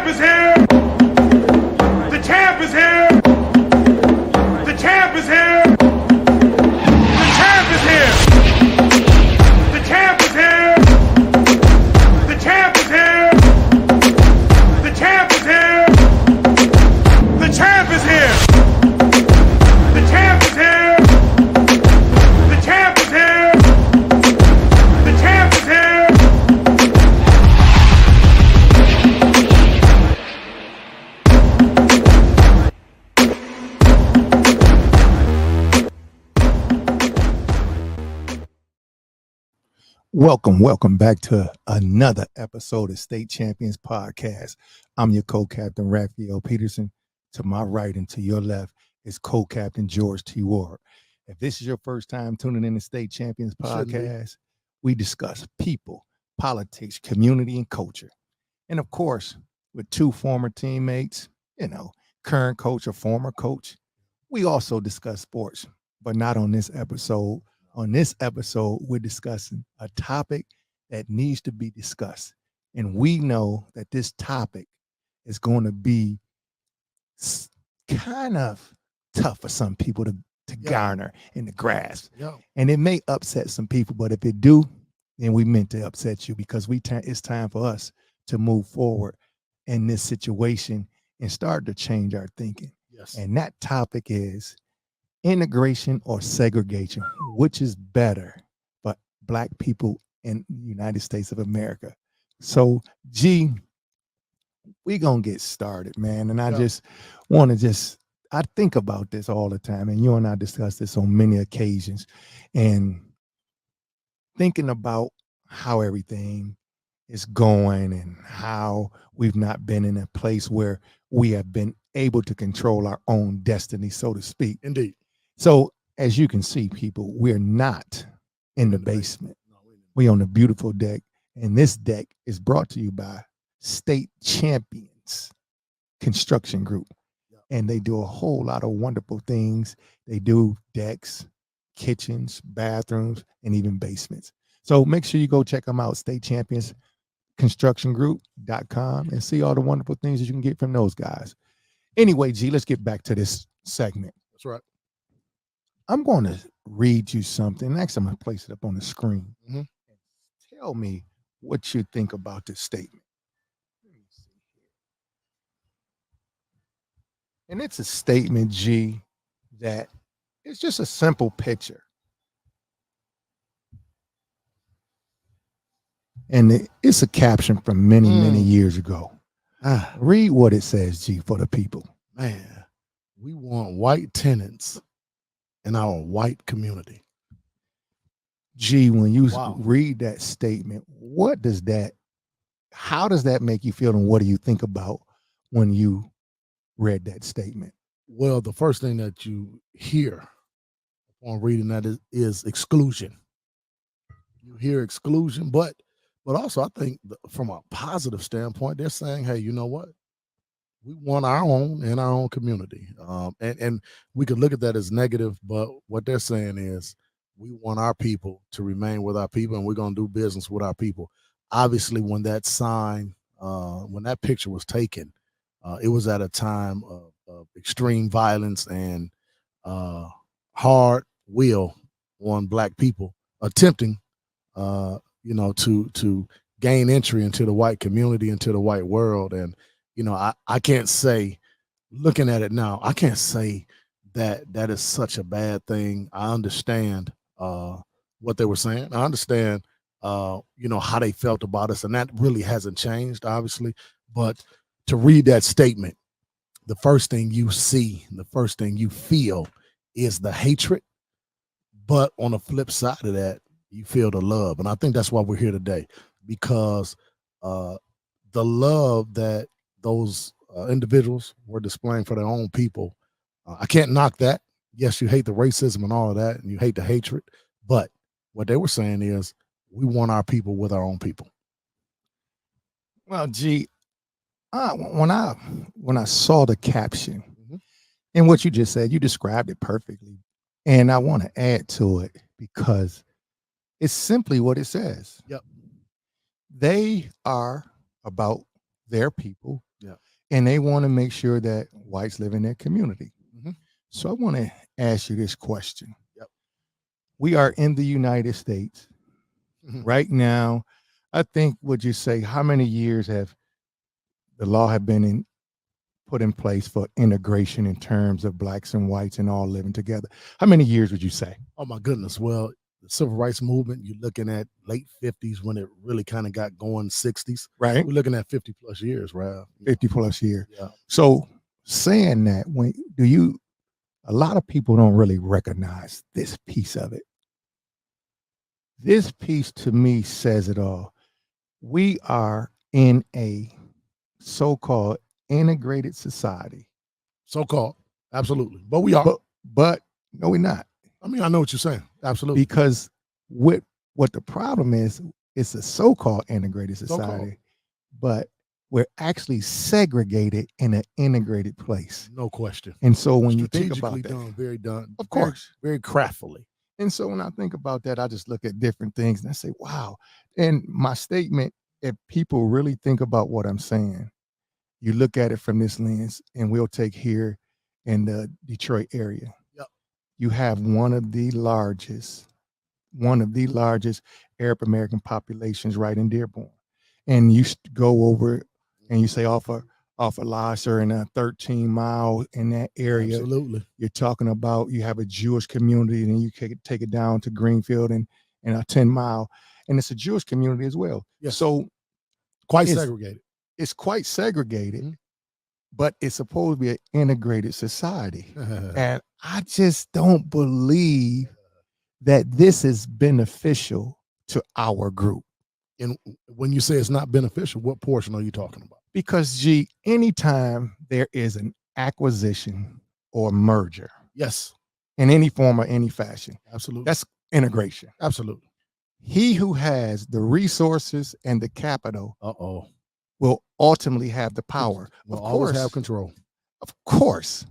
champ is here. The champ is here. The champ is here. The champ is here. The champ is here. The champ is here. The champ is here. The champ is here. The champ is here. The champ is here. The champ is here. Welcome back to another episode of State Champions Podcast. I'm your co-captain, Raphael Peterson. To my right and to your left is co-captain George T. Ward. If this is your first time tuning in to State Champions Podcast, we discuss people, politics, community, and culture. And of course, with two former teammates, current coach or former coach, we also discuss sports, but not on this episode. On this episode, we're discussing a topic that needs to be discussed. And we know that this topic is going to be kind of tough for some people to garner and to grasp. And it may upset some people, but if it do, then we meant to upset you because it's time for us to move forward in this situation and start to change our thinking. Yes. And that topic is integration or segregation, which is better for Black people in the United States of America. So, G, we're going to get started, man. And I just want to I think about this all the time, and you and I discuss this on many occasions, and thinking about how everything is going and how we've not been in a place where we have been able to control our own destiny, so to speak. Indeed. So as you can see, people, we're not in the basement. We're on a beautiful deck. And this deck is brought to you by State Champions Construction Group. And they do a whole lot of wonderful things. They do decks, kitchens, bathrooms, and even basements. So make sure you go check them out, statechampionsconstructiongroup.com, and see all the wonderful things that you can get from those guys. Anyway, G, let's get back to this segment. That's right. I'm going to read you something. Next, I'm going to place it up on the screen. Mm-hmm. Tell me what you think about this statement. Let me see here. And it's a statement, G, that it's just a simple picture. And it's a caption from many years ago. Read what it says, G, for the people. Man, we want white tenants in our white community. G, when you read that statement, how does that make you feel, and what do you think about when you read that statement? Well, the first thing that you hear upon reading that is exclusion. You hear exclusion, but also I think from a positive standpoint, they're saying, hey, you know what? We want our own in our own community. And we could look at that as negative, but what they're saying is we want our people to remain with our people, and we're going to do business with our people. Obviously, when that picture was taken, it was at a time of extreme violence and hard will on Black people attempting, to gain entry into the white community, into the white world. And I can't say, looking at it now, I can't say that is such a bad thing. I understand what they were saying. I understand, how they felt about us, and that really hasn't changed, obviously. But to read that statement, the first thing you see, the first thing you feel is the hatred. But on the flip side of that, you feel the love. And I think that's why we're here today, because the love that those individuals were displaying for their own people, I can't knock that. Yes, you hate the racism and all of that, and you hate the hatred, but what they were saying is we want our people with our own people. Well, G, when I saw the caption and what you just said, you described it perfectly, and I want to add to it because it's simply what it says. Yep. They are about their people. Yep. and they want to make sure that whites live in their community. Mhm. So I want to ask you this question. Yep. We are in the United States Mhm. right now. I think, would you say, how many years have the law have been put in place for integration in terms of blacks and whites and all living together? How many years would you say? Oh my goodness. Well, the civil rights movement, you're looking at late 50s when it really kind of got going, 60s. Right? We're looking at 50 plus years, Rav. 50 plus years. Yeah. So saying that, when do you, a lot of people don't really recognize this piece of it. This piece to me says it all. We are in a so-called integrated society. So-called. Absolutely. But we are. But no, we're not. I mean, I know what you're saying. Absolutely. Because what the problem is, it's a so-called integrated society, So-called. but we're actually segregated in an integrated place. No question. And so when you think about Strategically that, done, very done. of course, Very craftily. and so when I think about that, I just look at different things and I say, wow. And my statement, if people really think about what I'm saying, you look at it from this lens, and we'll take here in the Detroit area. Yep. You have one of the largest Arab American populations right in Dearborn. And you go over and you say off of Lasser and a 13-mile in that area. Absolutely. You're talking about, you have a Jewish community, and then you can take it down to Greenfield and a 10-mile, and it's a Jewish community as well. Yes. So quite segregated. It's quite segregated, Mhm. but it's supposed to be an integrated society. And I just don't believe that this is beneficial to our group. And when you say it's not beneficial, what portion are you talking about? Because, G, anytime there is an acquisition or merger, Yes, in any form or any fashion, absolutely. that's integration. Absolutely. He who has the resources and the capital Uh-oh. will ultimately have the power. Will Of always course, have control. Of course,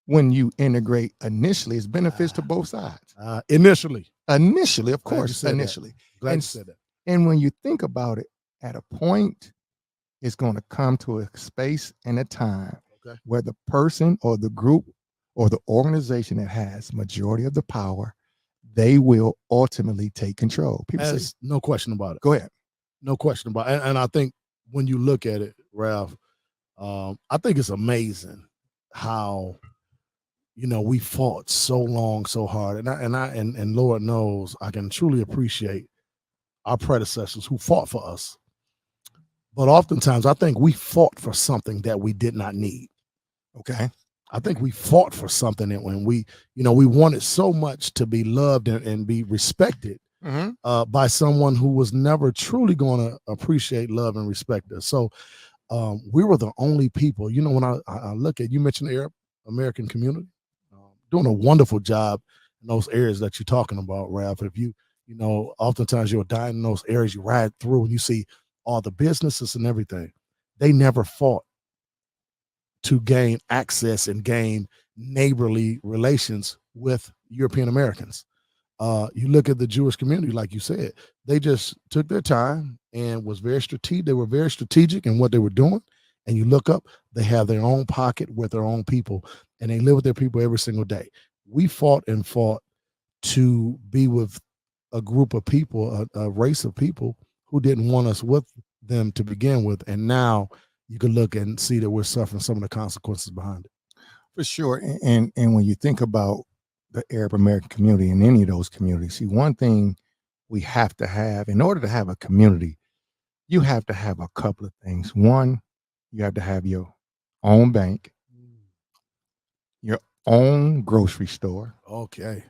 when you integrate initially, it's benefits to both sides. Initially, of Glad you course, said that. initially. Glad And you said that. And when you think about it, at a point, it's going to come to a space and a time Okay. where the person or the group or the organization that has majority of the power, they will ultimately take control. People say, No question about it. go ahead. No question about it. And I think when you look at it, Ralph, I think it's amazing how, we fought so long, so hard. And Lord knows I can truly appreciate our predecessors who fought for us. But oftentimes I think we fought for something that we did not need. Okay. I think we fought for something that when we wanted so much to be loved and be respected by someone who was never truly going to appreciate, love, and respect us. So we were the only people, when I look at, you mentioned the Arab American community, doing a wonderful job in those areas that you're talking about, Ralph. If oftentimes you're dying in those areas, you ride through and you see all the businesses and everything. They never fought to gain access and gain neighborly relations with European Americans. You look at the Jewish community, like you said, they just took their time and was very strategic. They were very strategic in what they were doing. And you look up, they have their own pocket with their own people, and they live with their people every single day. We fought to be with a group of people, a race of people who didn't want us with them to begin with. And now you can look and see that we're suffering some of the consequences behind it. For sure. And when you think about the Arab American community and any of those communities, see, one thing we have to have in order to have a community, you have to have a couple of things. One, you have to have your own bank, your own grocery store, Okay.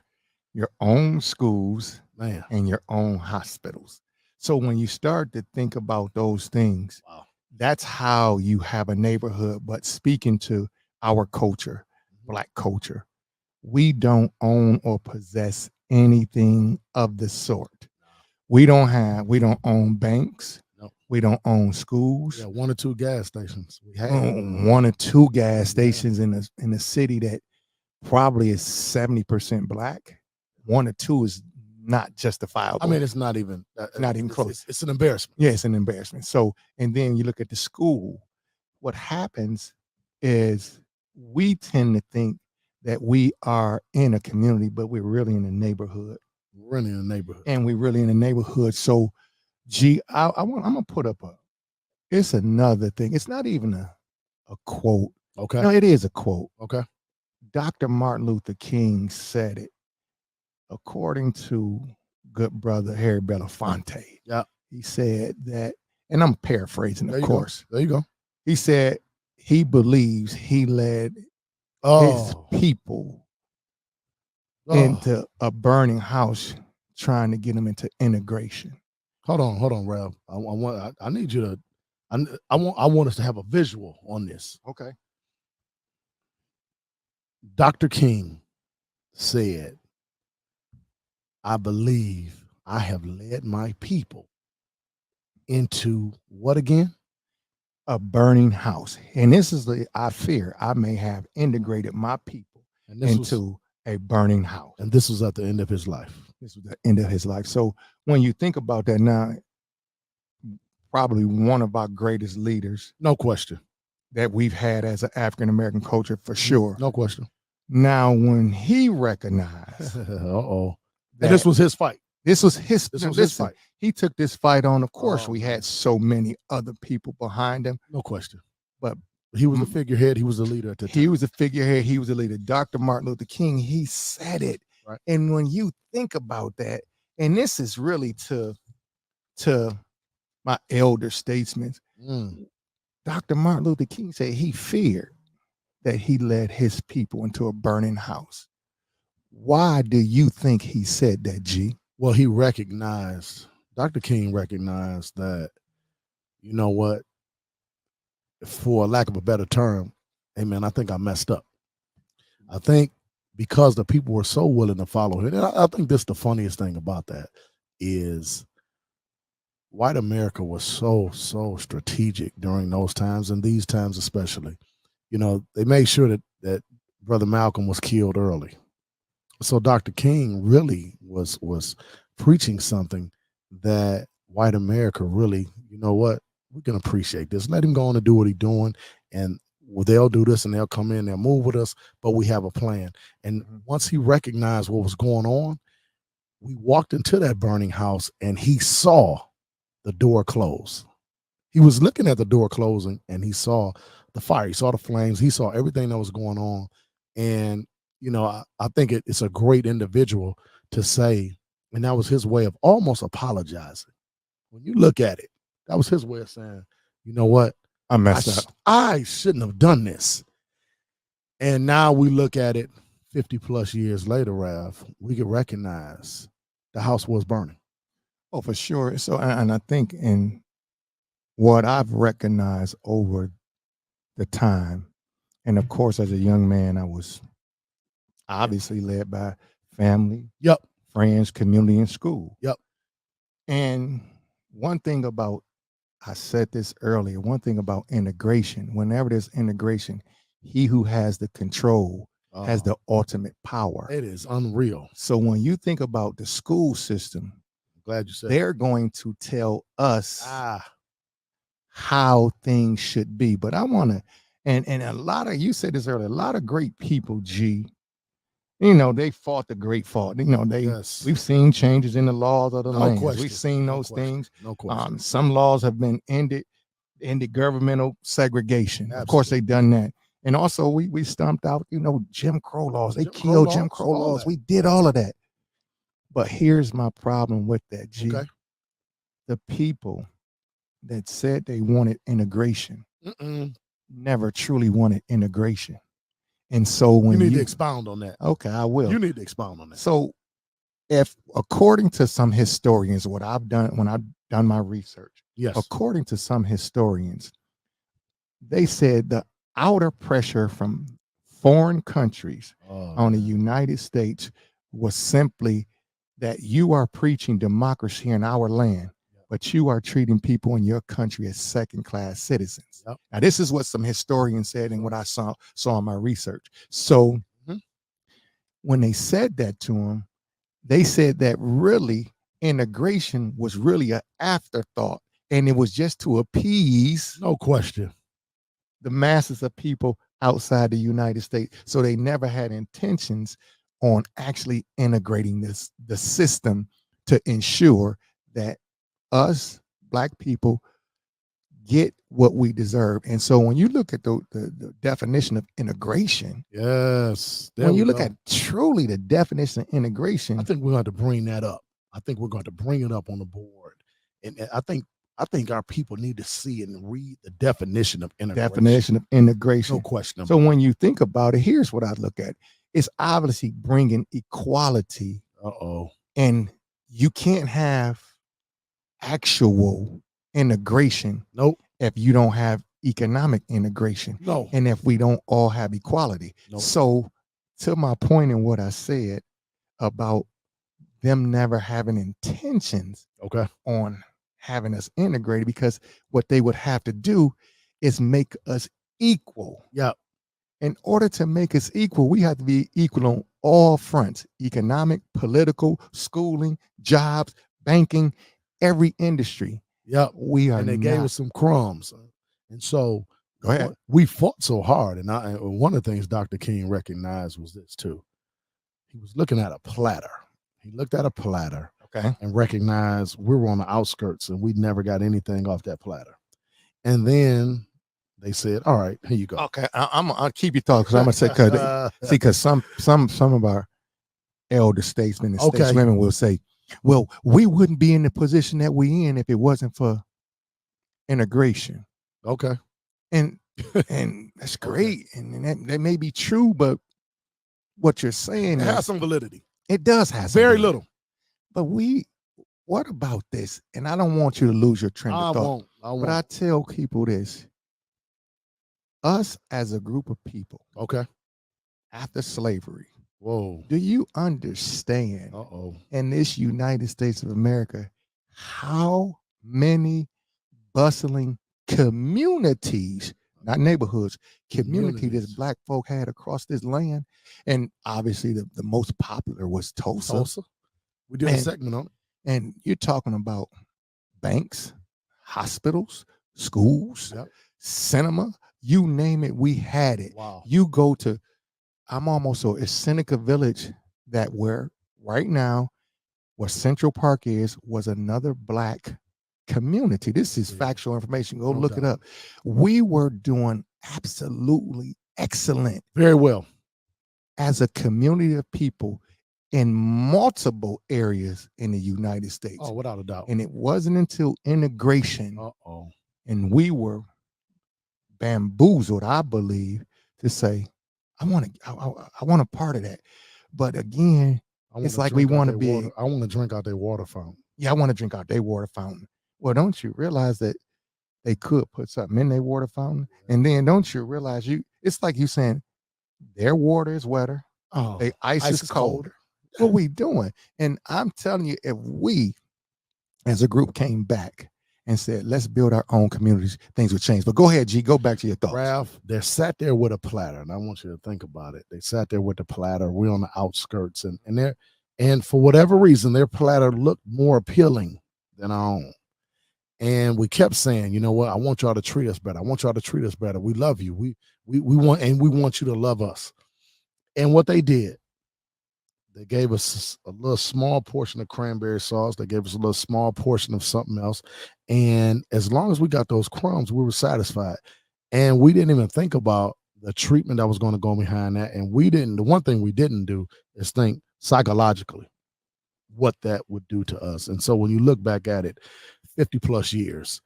your own schools, Man. and your own hospitals. So when you start to think about those things, Wow. that's how you have a neighborhood. But speaking to our culture, Black culture, we don't own or possess anything of the sort. We don't own banks. No. We don't own schools. Yeah, 1 or 2 gas stations. We had 1 or 2 gas stations in a city that probably is 70% Black. 1 or 2 is not justifiable. I mean, it's not even not even close. It's an embarrassment. Yeah, it's an embarrassment. So, and then you look at the school. what happens is we tend to think that we are in a community, but we're really in a neighborhood. We're in the neighborhood. And we're really in a neighborhood. So, I'm gonna put up it's another thing. It's not even a quote. Okay. No, it is a quote. Okay. Dr. Martin Luther King said it, according to good brother Harry Belafonte. Yeah. He said that, and I'm paraphrasing, of course. There you go. He said he believes he led his people into a burning house, trying to get them into integration. Hold on, Rev. I need you to. I want us to have a visual on this. Okay. Dr. King said, "I believe I have led my people into what again? A burning house." And this is I fear I may have integrated my people into a burning house. And this was at the end of his life. This was the end of his life. So when you think about that now, probably one of our greatest leaders. No question. That we've had as an African American culture, for sure. No question. Now, when he recognized, and this was his fight. This was his fight. He took this fight on. Of course, we had so many other people behind him. No question. But he was a figurehead. He was a leader at the time. He was a figurehead. He was a leader. Dr. Martin Luther King, he said it. Right. And when you think about that, and this is really to my elder statesmen, Dr. Martin Luther King said he feared that he led his people into a burning house. Why do you think he said that, G? Well, Dr. King recognized that, you know what, for lack of a better term, hey man, I think I messed up. I think because the people were so willing to follow him, and I think this the funniest thing about that is white America was so strategic during those times, and these times especially. You know, they made sure that Brother Malcolm was killed early. So Dr. King really was preaching something that white America really, you know what, we can appreciate this. Let him go on and do what he's doing, and they'll do this and they'll come in, they'll move with us, but we have a plan. And once he recognized what was going on, we walked into that burning house and he saw the door close. He was looking at the door closing and he saw the fire, he saw the flames, he saw everything that was going on. And, you know, I think it's a great individual to say, and that was his way of almost apologizing. When you look at it, that was his way of saying, you know what? I messed up. I shouldn't have done this. And now we look at it 50 plus years later, Rav, we can recognize the house was burning. Oh, for sure. So, and I think in what I've recognized over the time, and of course, as a young man, I was obviously led by family, friends, community, and school. And one thing about, I said this earlier, one thing about integration, whenever there's integration, he who has the control has the ultimate power. It is unreal. So when you think about the school system, glad you said they're going to tell us how things should be. But I want to, and a lot of, you said this earlier, a lot of great people, G, you know, they fought the great fight. You know, we've seen changes in the laws of the land. We've seen those things. No question. Some laws have been ended governmental segregation. Absolutely. Of course, they've done that. And also we stomped out, you know, Jim Crow laws. They killed Jim Crow laws. We did all of that. But here's my problem with that, G. Okay. The people that said they wanted integration never truly wanted integration. And so when you need to expound on that. Okay, I will. You need to expound on that. So if, according to some historians, what I've done when I've done my research, according to some historians, they said the outer pressure from foreign countries on the United States was simply that you are preaching democracy in our land, but you are treating people in your country as second-class citizens. Now, this is what some historians said and what I saw in my research. So when they said that to him, they said that really integration was really an afterthought, and it was just to appease. No question. the masses of people outside the United States. So they never had intentions on actually integrating the system to ensure that us black people get what we deserve. And so when you look at the definition of integration, Yes, there when we you look go. at truly the definition of integration, I think we're going to bring that up. I think we're going to bring it up on the board, and I think our people need to see and read the definition of integration. No question So about when you think about it, here's what I look at. It's obviously bringing equality, it. Uh-oh. and you can't have actual integration Nope. if you don't have economic integration No. and if we don't all have equality. Nope. So to my point in what I said about them never having intentions Okay. on having us integrated, because what they would have to do is make us equal. Yeah. In order to make us equal, we have to be equal on all fronts: economic, political, schooling, jobs, banking, every industry. Yep. We are And they not. gave us some crumbs. And so Go ahead. we fought so hard. And one of the things Dr. King recognized was this too. He was looking at a platter. He looked at a platter Okay. and recognized we were on the outskirts and we never got anything off that platter. And then they said, "All right, here you go." Okay, I'll keep you talking, because I'm gonna say, because some of our elder statesmen and Okay. stateswomen will say, well, we wouldn't be in the position that we in if it wasn't for integration. Okay. And that's great, and that may be true, but what you're saying It has is some validity. it does have some Very validity. little. But what about this? And I don't want you to lose your train of thought. I won't. But I tell people this: us as a group of people, Okay. after slavery, Whoa. do you understand Uh-oh. in this United States of America how many bustling communities, not neighborhoods, community this Communities. black folk had across this land? And obviously the most popular was Tulsa. We did a And- segment on it. And you're talking about banks, hospitals, schools, Yep. cinema, you name it, we had it. Wow. You go to, I'm almost so, it's Seneca Village, that where right now, where Central Park is, was another black community. This is Yeah. factual information. Go No look it doubt. up. We were doing absolutely excellent Very well. as a community of people in multiple areas in the United States. Oh, without a doubt. And it wasn't until integration, Uh-oh. and we were bamboozled, I believe, to say, I want a part of that. But again, it's like we want to be. I want to drink out their water fountain. Yeah, I want to drink out their water fountain. Well, don't you realize that they could put something in their water fountain? And then don't you realize it's like you saying their water is wetter, Oh, their ice is colder. What we doing? And I'm telling you, if we as a group came back and said, let's build our own communities, things would change. But go ahead, G, go back to your thoughts. Ralph, they sat there with a platter, and I want you to think about it. They sat there with the platter. We're on the outskirts, and for whatever reason, their platter looked more appealing than our own. And we kept saying, you know what? I want y'all to treat us better. I want y'all to treat us better. We love you. We want you to love us. And what they did, they gave us a little small portion of cranberry sauce. They gave us a little small portion of something else. And as long as we got those crumbs, we were satisfied. And we didn't even think about the treatment that was going to go behind that. And the one thing we didn't do is think psychologically what that would do to us. And so when you look back at it, 50 plus years,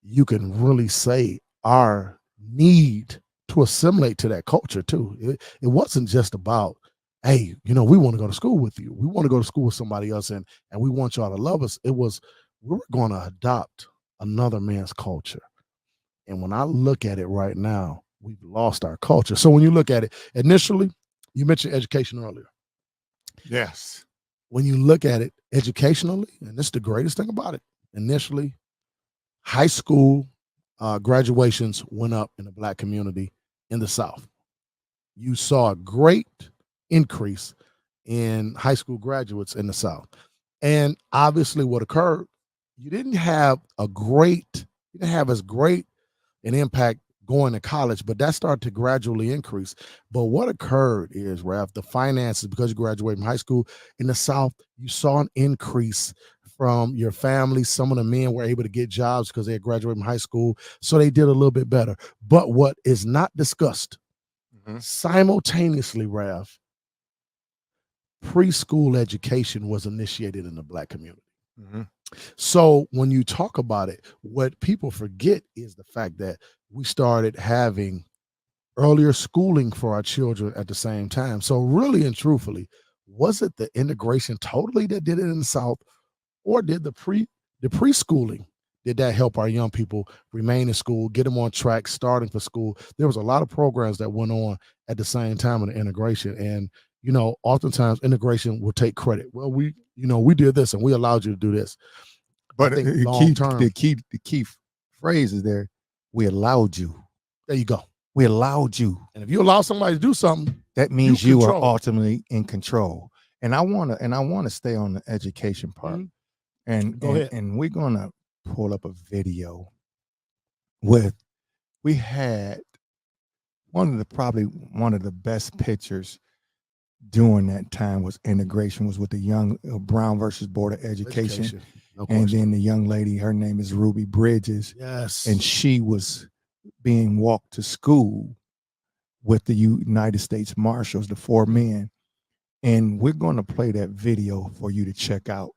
you can really say our need to assimilate to that culture too. It wasn't just about, hey, we want to go to school with you. We want to go to school with somebody else, and we want y'all to love us. It was, we were going to adopt another man's culture. And when I look at it right now, we've lost our culture. So when you look at it, initially, you mentioned education earlier. Yes. When you look at it educationally, and this is the greatest thing about it, initially, high school graduations went up in the black community in the South. You saw a great increase in high school graduates in the South. And obviously what occurred, you didn't have as great an impact going to college, but that started to gradually increase. But what occurred is, Ralph, the finances, because you graduated from high school in the South, you saw an increase from your family. Some of the men were able to get jobs because they had graduated from high school, so they did a little bit better. But what is not discussed simultaneously, Ralph, preschool education was initiated in the Black community. So when you talk about it, what people forget is the fact that we started having earlier schooling for our children at the same time. So really and truthfully, was it the integration totally that did it in the South, or did the preschooling, did that help our young people remain in school, get them on track, starting for school? There was a lot of programs that went on at the same time in the integration. And, oftentimes integration will take credit. Well, we did this and we allowed you to do this. But I think the key phrase is there. We allowed you. There you go. We allowed you. And if you allow somebody to do something, that means you are ultimately in control. And I want to stay on the education part. And go ahead. And we're gonna pull up a video we had one of the best pictures during that time was integration, was with the young Brown versus Board of Education. No and question. then the young lady, her name is Ruby Bridges. Yes. And she was being walked to school with the United States Marshals, the 4 men. And we're going to play that video for you to check out.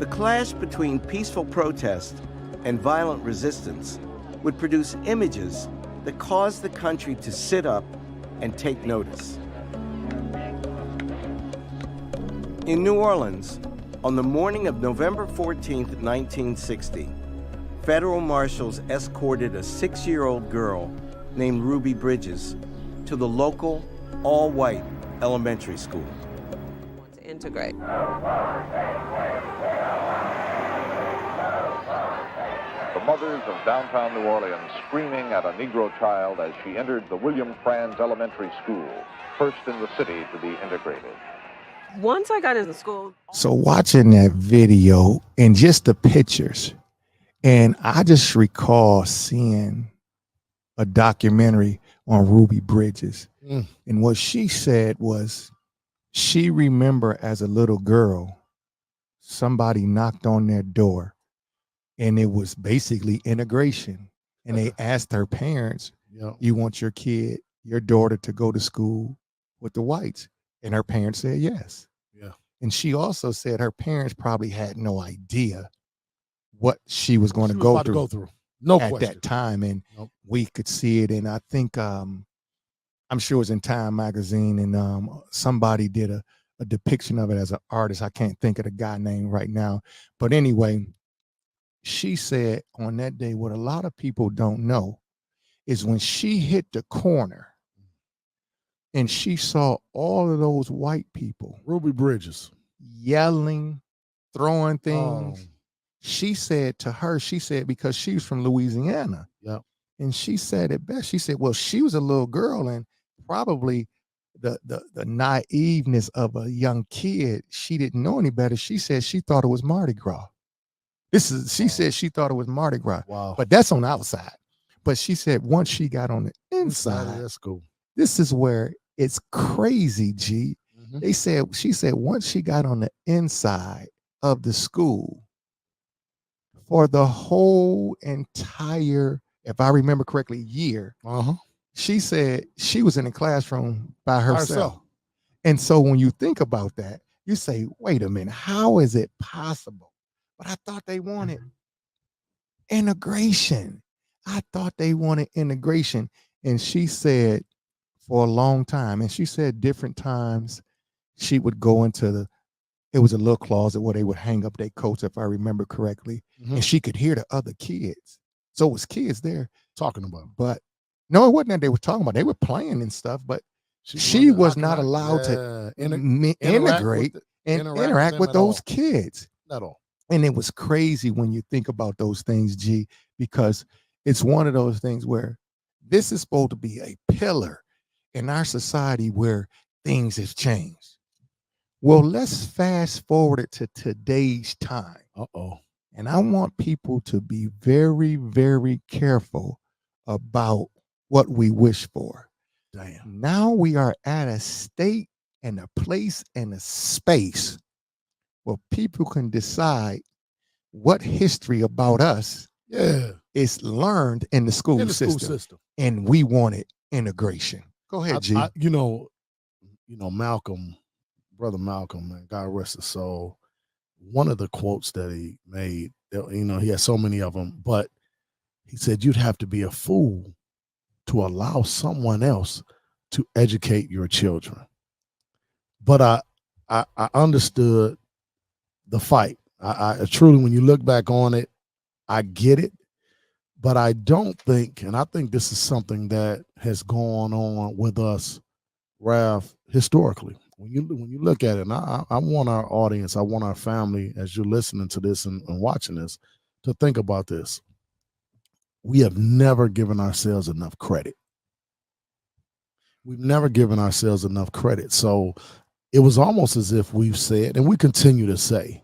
The clash between peaceful protest and violent resistance would produce images that caused the country to sit up and take notice. In New Orleans, on the morning of November 14th, 1960, federal marshals escorted a 6-year-old girl named Ruby Bridges to the local all-white elementary school. To integrate. The mothers of downtown New Orleans screaming at a Negro child as she entered the William Franz Elementary School, first in the city to be integrated. Once I got into school. So watching that video and just the pictures, and I just recall seeing a documentary on Ruby Bridges. And what she said was she remembered as a little girl, somebody knocked on their door, and it was basically integration. And they asked her parents, you want your daughter to go to school with the whites? And her parents said yes. Yeah. And she also said her parents probably had no idea what she was going to go through. No at question. that time. And we could see it. And I think I'm sure it was in Time magazine, and somebody did a depiction of it as an artist. I can't think of the guy name right now. But anyway, she said on that day, what a lot of people don't know is when she hit the corner and she saw all of those white people, Ruby Bridges, yelling, throwing things. She said to her, because she was from Louisiana. Yep. And she said it best. She said, well, she was a little girl, and probably the naiveness of a young kid, she didn't know any better. She said she thought it was Mardi Gras. She said she thought it was Mardi Gras. Wow. But that's on the outside. But she said once she got on the inside, that's cool. This is where it's crazy, G. She said once she got on the inside of the school, for the whole entire, if I remember correctly, year, she said she was in the classroom by herself. And so when you think about that, you say, wait a minute, how is it possible? But I thought they wanted integration. I thought they wanted integration. And she said for a long time, and she said different times, she would go into it was a little closet where they would hang up their coats, if I remember correctly. And she could hear the other kids. So it was kids there talking about. But no, it wasn't that they were talking about. They were playing and stuff, but she was not allowed to integrate and interact with those kids. At all. And it was crazy when you think about those things, G, because it's one of those things where this is supposed to be a pillar in our society where things have changed. Well, let's fast forward it to today's time. And I want people to be very, very careful about what we wish for. Damn. Now we are at a state and a place and a space where people can decide what history about us Yeah. is learned in the school In the school system. system. And we wanted integration. Go ahead, G. You know, Malcolm, brother Malcolm, man, God rest his soul. One of the quotes that he made, he had so many of them, but he said, you'd have to be a fool to allow someone else to educate your children. But I understood the fight. I truly, when you look back on it, I get it. But I don't think, and I think this is something that has gone on with us, Ralph, historically. When you look at it, and I want our audience, I want our family, as you're listening to this and watching this, to think about this. We have never given ourselves enough credit. We've never given ourselves enough credit. So it was almost as if we've said, and we continue to say,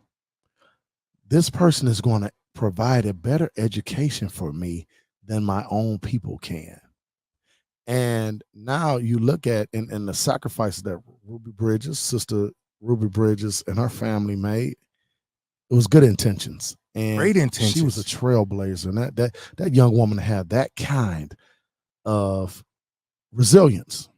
this person is going to provide a better education for me than my own people can. And now you look at and the sacrifices that Sister Ruby Bridges and her family made, it was good intentions. And Great intentions. She was a trailblazer. And that young woman had that kind of resilience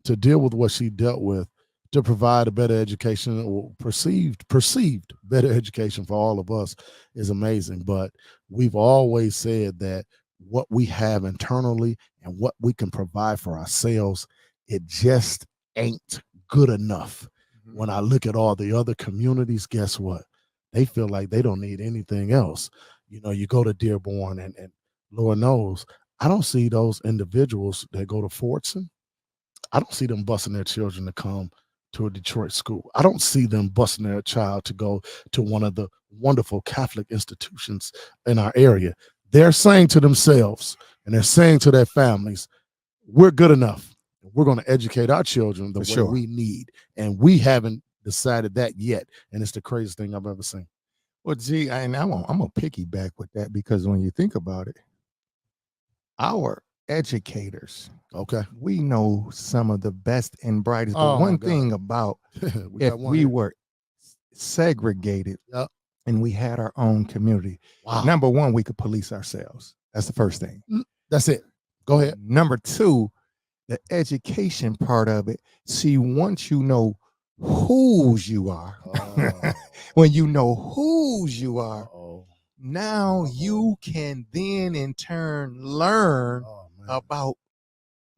to deal with what she dealt with, to provide a better education, or perceived better education for all of us, is amazing. But we've always said that what we have internally and what we can provide for ourselves, it just ain't good enough. Mm-hmm. When I look at all the other communities, guess what? They feel like they don't need anything else. You go to Dearborn and Lord knows, I don't see those individuals that go to Fortson. I don't see them busing their children to come to a Detroit school. I don't see them busing their child to go to one of the wonderful Catholic institutions in our area. They're saying to themselves and they're saying to their families, we're good enough. We're going to educate our children the way we need. And we haven't decided that yet. And it's the craziest thing I've ever seen. Well, G, I'm going to piggyback with that, because when you think about it, our educators, okay, we know some of the best and brightest. But one thing about if we were segregated, yep, and we had our own community, number one, we could police ourselves. That's the first thing. That's it. Go ahead. Number two, the education part of it. See, once you know whose you are, when you know whose you are, now you can then in turn learn about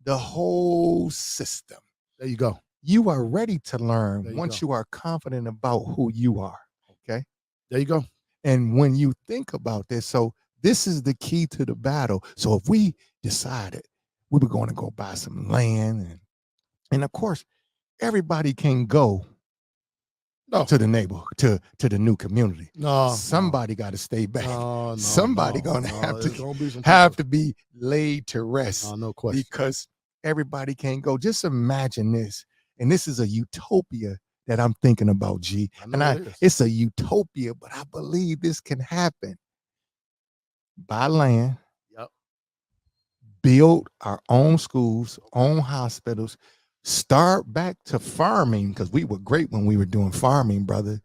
the whole system. There you go. You are ready to learn once you are confident about who you are. Okay. There you go. And when you think about this, so this is the key to the battle. So if we decided we were going to go buy some land, and of course, everybody can go to the neighborhood, to the new community. Somebody got to stay back. Somebody gonna have to be laid to rest. No question. Because everybody can't go. Just imagine this, and this is a utopia that I'm thinking about, G. It's a utopia, but I believe this can happen. Buy land, build our own schools, own hospitals, start back to farming, because we were great when we were doing farming, brother.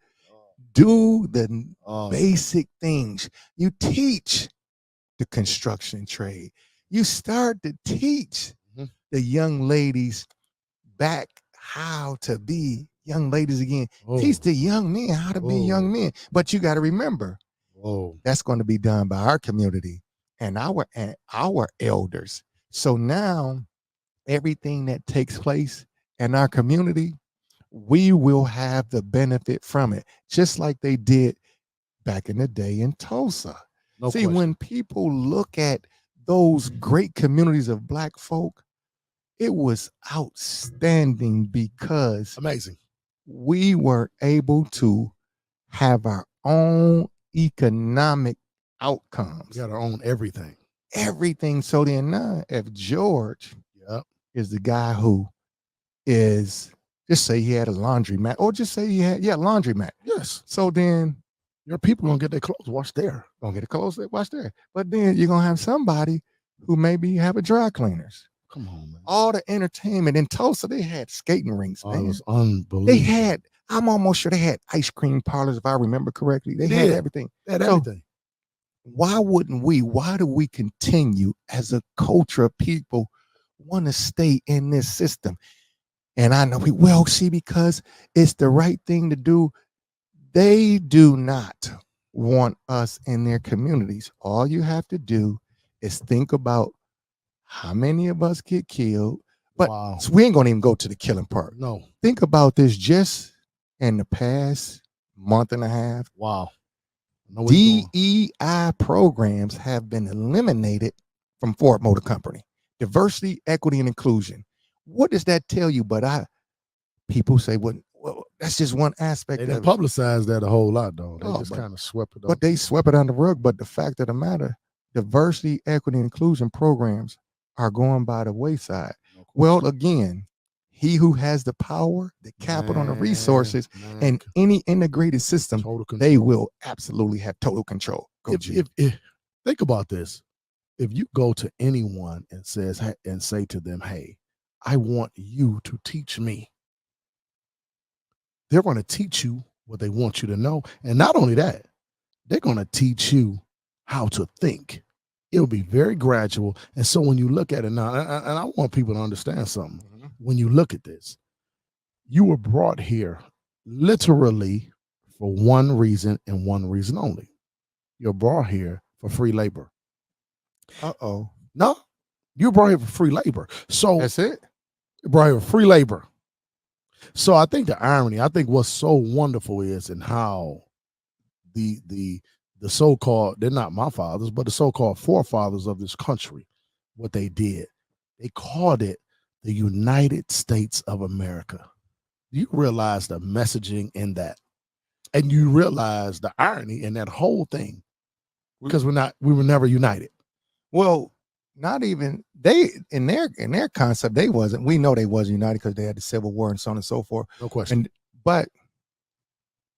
Do the basic things. You teach the construction trade. You start to teach the young ladies back how to be young ladies again. Teach the young men how to be young men. But you got to remember, that's going to be done by our community and our elders. So now everything that takes place in our community, we will have the benefit from it, just like they did back in the day in Tulsa. See, when people look at those great communities of Black folk, it was outstanding because amazing. We were able to have our own economic outcomes. We got our own everything. Everything. So then now, if George is the guy who is, just say he had a laundromat, or just say he had, laundromat. Yes. So then Your people gonna get their clothes washed there. Gonna get a clothes wash there. But then you're gonna have somebody who maybe have a dry cleaners. Come on, man. All the entertainment in Tulsa, they had skating rinks, Oh, it man. was unbelievable. They had, I'm almost sure they had ice cream parlors, if I remember correctly. They had did. everything. They had So, everything. why do we continue as a culture of people want to stay in this system? And I know see, because it's the right thing to do. They do not want us in their communities. All you have to do is think about how many of us get killed. But Wow. so we ain't gonna even go to the killing part. No. Think about this just in the past month and a half. Wow. I know where you're going. DEI programs have been eliminated from Ford Motor Company. Diversity, equity, and inclusion. What does that tell you? But people say, well, that's just one aspect They of didn't it. publicize that a whole lot, though. They No, just but- kind of swept it up. But they swept it under the rug. But the fact of the matter, diversity, equity, and inclusion programs are going by the wayside. No Well, question. again, he who has the power, the capital, and the resources, Man, and any integrated system, total control. they will absolutely have total control. Go G. If think about this, if you go to anyone and say to them, "Hey, I want you to teach me," they're going to teach you what they want you to know, and not only that, they're going to teach you how to think. It'll be very gradual, and so when you look at it now, and I want people to understand something. Mhm. When you look at this, you were brought here literally for one reason and one reason only. You're brought here for free labor. Uh-oh. No, you're brought here for free labor. So That's it? you're brought here for free labor. So I think the irony, I think what's so wonderful is in how the so-called, they're not my fathers, but the so-called forefathers of this country, what they did, they called it the United States of America. You realize the messaging in that, and you realize the irony in that whole thing, because we were never united. Well, not even they in their concept, they wasn't. We know they wasn't united because they had the Civil War and so on and so forth. No question. But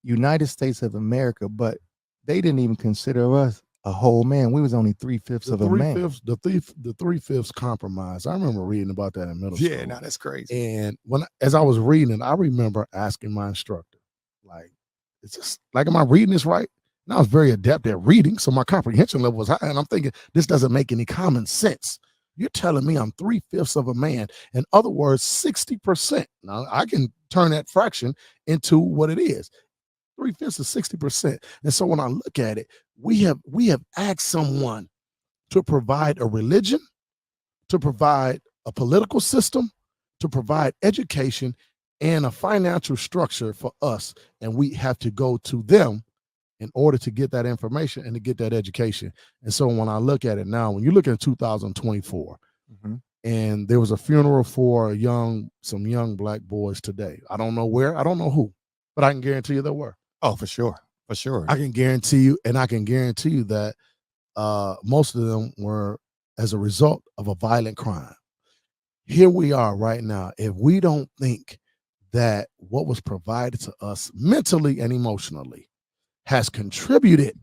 United States of America, but they didn't even consider us a whole man. We was only 3/5 of a man. The 3/5 compromise. I remember reading about that in middle school. Yeah, no, that's crazy. And as I was reading it, I remember asking my instructor, like, "Is this like, am I reading this right?" And I was very adept at reading, so my comprehension level was high. And I'm thinking, this doesn't make any common sense. You're telling me I'm 3/5 of a man. In other words, 60%. Now I can turn that fraction into what it is. 3/5 is 60%. And so when I look at it, we have asked someone to provide a religion, to provide a political system, to provide education and a financial structure for us. And we have to go to them in order to get that information and to get that education. And so when I look at it now, when you look at 2024, Mhm. and there was a funeral for some young black boys today. I don't know where, I don't know who, but I can guarantee you there were. Oh, for sure. For sure. I can guarantee you, and I can guarantee you that most of them were as a result of a violent crime. Here we are right now. If we don't think that what was provided to us mentally and emotionally has contributed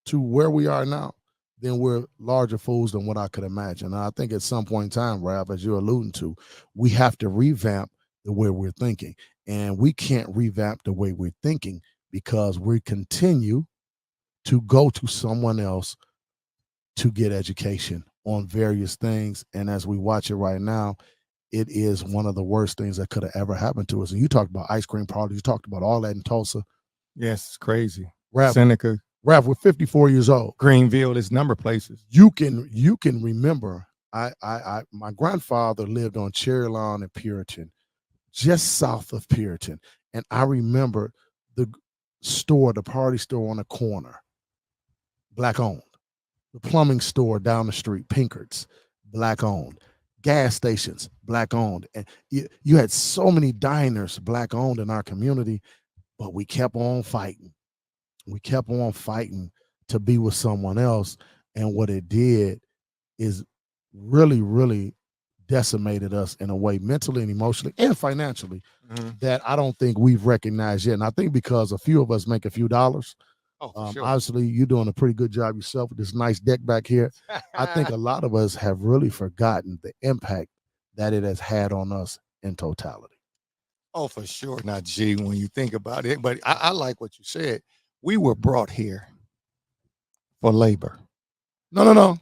to where we are now, then we're larger fools than what I could imagine. And I think at some point in time, Ralph, as you're alluding to, we have to revamp the way we're thinking. And we can't revamp the way we're thinking because we continue to go to someone else to get education on various things. And as we watch it right now, it is one of the worst things that could have ever happened to us. And you talked about ice cream parties, you talked about all that in Tulsa. Yes, it's crazy. Ralph, Seneca, we're 54 years old. Greenville, there's number places. You can remember. My grandfather lived on Cherry Lawn in Puritan, just south of Puritan, and I remember the party store on the corner, black owned. The plumbing store down the street, Pinkert's, black owned. Gas stations, black owned. And you had so many diners, black owned in our community, but we kept on fighting. We kept on fighting to be with someone else. And what it did is really, really decimated us in a way mentally and emotionally and financially Mhm. that I don't think we've recognized yet. And I think because a few of us make a few dollars, Oh, for sure. obviously you're doing a pretty good job yourself with this nice deck back here. I think a lot of us have really forgotten the impact that it has had on us in totality. Oh, for sure. Not G when you think about it. But I like what you said. We were brought here for labor. No.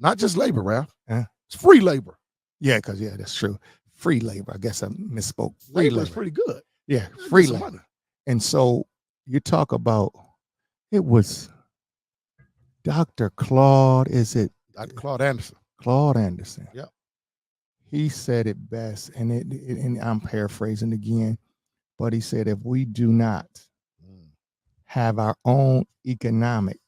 Not just labor, Ralph. Huh? It's free labor. Yeah, because that's true. Free labor. I guess I misspoke. Free Labor is labor. pretty good. Yeah, Get free some labor. money. And so you talk about it was Dr. Claude, is it Dr. Claude Anderson. Claude Anderson? Yep. He said it best, and and I'm paraphrasing again, but he said if we do not have our own economics,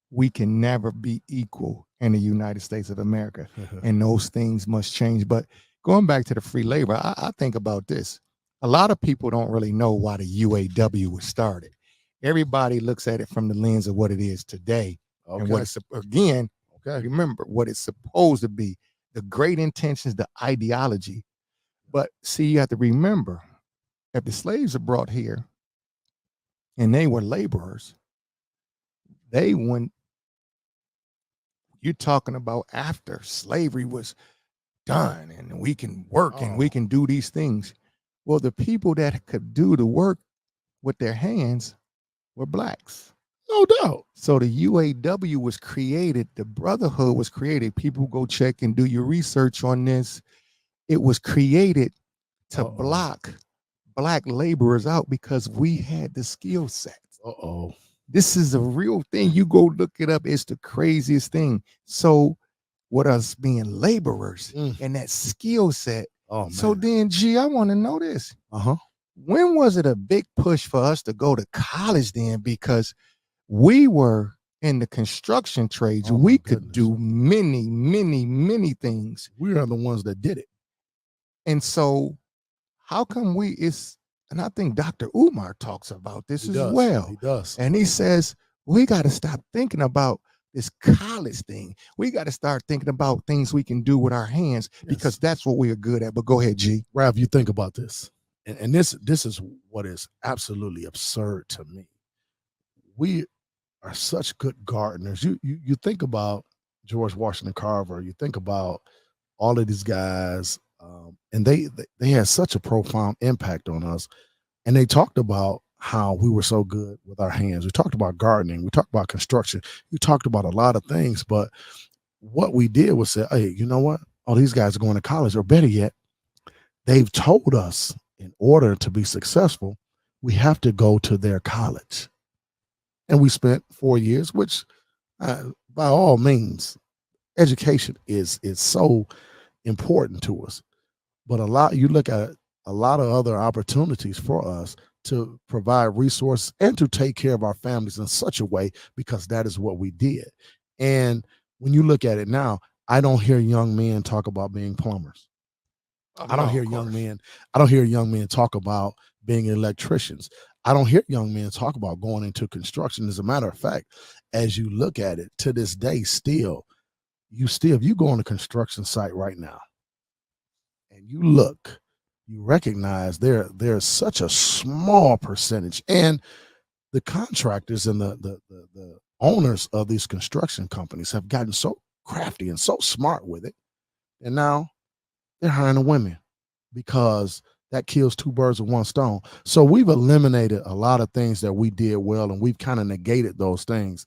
we can never be equal in the United States of America. And those things must change. But going back to the free labor, I think about this. A lot of people don't really know why the UAW was started. Everybody looks at it from the lens of what it is today. And what it's, again, remember what it's supposed to be, the great intentions, the ideology. But see, you have to remember, if the slaves are brought here and they were laborers, they went, you're talking about after slavery was done and we can work and we can do these things. Well, the people that could do the work with their hands were blacks. No doubt. So the UAW was created, the brotherhood was created. People go check and do your research on this. It was created to block black laborers out because we had the skill set. This is a real thing. You go look it up. It's the craziest thing. So with us being laborers and that skill set. So then, G, I want to know this. When was it a big push for us to go to college then? Because we were in the construction trades. We could do many, many, many things. We are the ones that did it. And so how come and I think Dr. Umar talks about this as well. He does. And he says, we got to stop thinking about this college thing. We got to start thinking about things we can do with our hands because that's what we are good at. But go ahead, G. Rav, you think about this. And this is what is absolutely absurd to me. We are such good gardeners. You think about George Washington Carver. You think about all of these guys, and they had such a profound impact on us. And they talked about how we were so good with our hands. We talked about gardening. We talked about construction. We talked about a lot of things. But what we did was say, hey, you know what? All these guys are going to college, or better yet, they've told us in order to be successful, we have to go to their college. And we spent 4 years, which by all means, education is so important to us. But you look at a lot of other opportunities for us to provide resources and to take care of our families in such a way, because that is what we did. And when you look at it now, I don't hear young men talk about being plumbers. I don't hear young men talk about being electricians. I don't hear young men talk about going into construction. As a matter of fact, as you look at it to this day, if you go on a construction site right now and you look, you recognize there's such a small percentage, and the contractors and the owners of these construction companies have gotten so crafty and so smart with it, and now they're hiring the women because that kills two birds with one stone. So we've eliminated a lot of things that we did well, and we've kind of negated those things.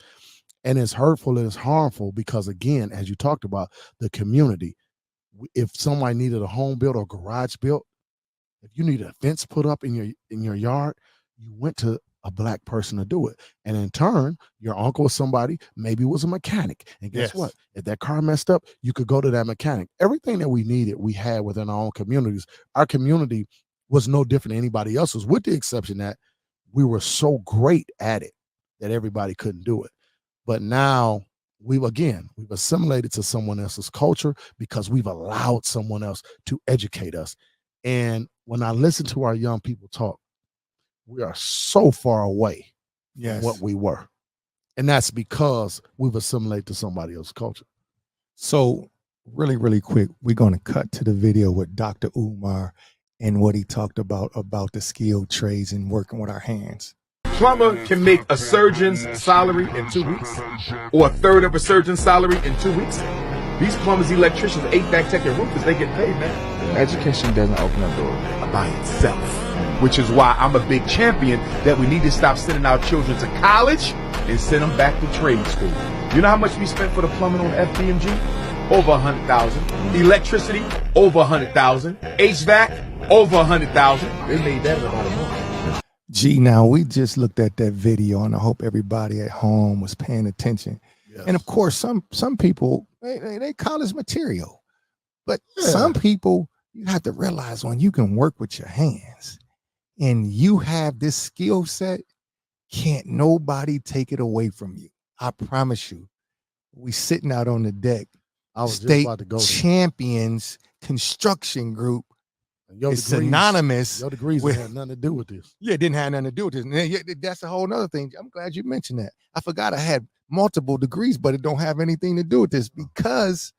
And it's hurtful and it's harmful because, again, as you talked about, the community, if somebody needed a home built or garage built, if you need a fence put up in your yard, you went to a black person to do it. And in turn, your uncle or somebody maybe was a mechanic. And guess what? If that car messed up, you could go to that mechanic. Everything that we needed, we had within our own communities. Our community was no different than anybody else's, with the exception that we were so great at it that everybody couldn't do it. But now we've assimilated to someone else's culture because we've allowed someone else to educate us. And when I listen to our young people talk, we are so far away from what we were. And that's because we've assimilated to somebody else's culture. So really quick, we're going to cut to the video with Dr. Umar and what he talked about the skilled trades and working with our hands. Plumber can make a surgeon's salary in 2 weeks, or a third of a surgeon's salary in 2 weeks. These plumbers, electricians, HVAC tech, and roofers, they get paid, man. Education doesn't open up doors By itself, which is why I'm a big champion that we need to stop sending our children to college and send them back to trade school. You know how much we spent for the plumbing on FDMG? Over 100,000. Electricity, over 100,000. HVAC, over 100,000. They made that in about a month. Gee, now we just looked at that video, and I hope everybody at home was paying attention. Yes. And of course, some people they college material, but Yeah. some people, you have to realize when you can work with your hands and you have this skill set, can't nobody take it away from you. I promise you. We sitting out on the deck. I was just State about to go there. Champions Construction Group. Your It's degrees- synonymous. Your degrees with- had nothing to do with this. Yeah, it didn't have nothing to do with this. And yeah, that's a whole nother thing. I'm glad you mentioned that. I forgot I had multiple degrees, but it don't have anything to do with this because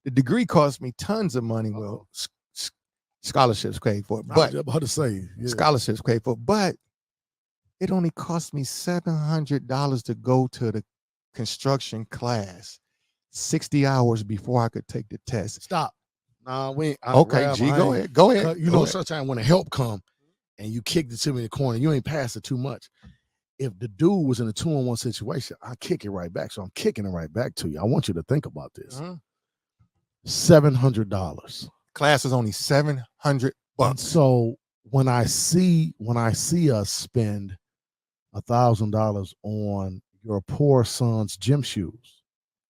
the degree cost me tons of money. Well, scholarships paid for it, I was but just about to say, yeah. scholarships paid for it, but it only cost me $700 to go to the construction class, 60 hours before I could take the test. Stop. Nah, we ain't. Okay, Rab, G, I go ain't- ahead. Go ahead. You go know, ahead. sometimes when the help come and you kick the team in the corner, you ain't passed it too much. If the dude was in a 2-on-1 situation, I kick it right back. So I'm kicking it right back to you. I want you to think about this. Mhm. $700. Class is only $700. And so when I see us spend $1,000 on your poor son's gym shoes.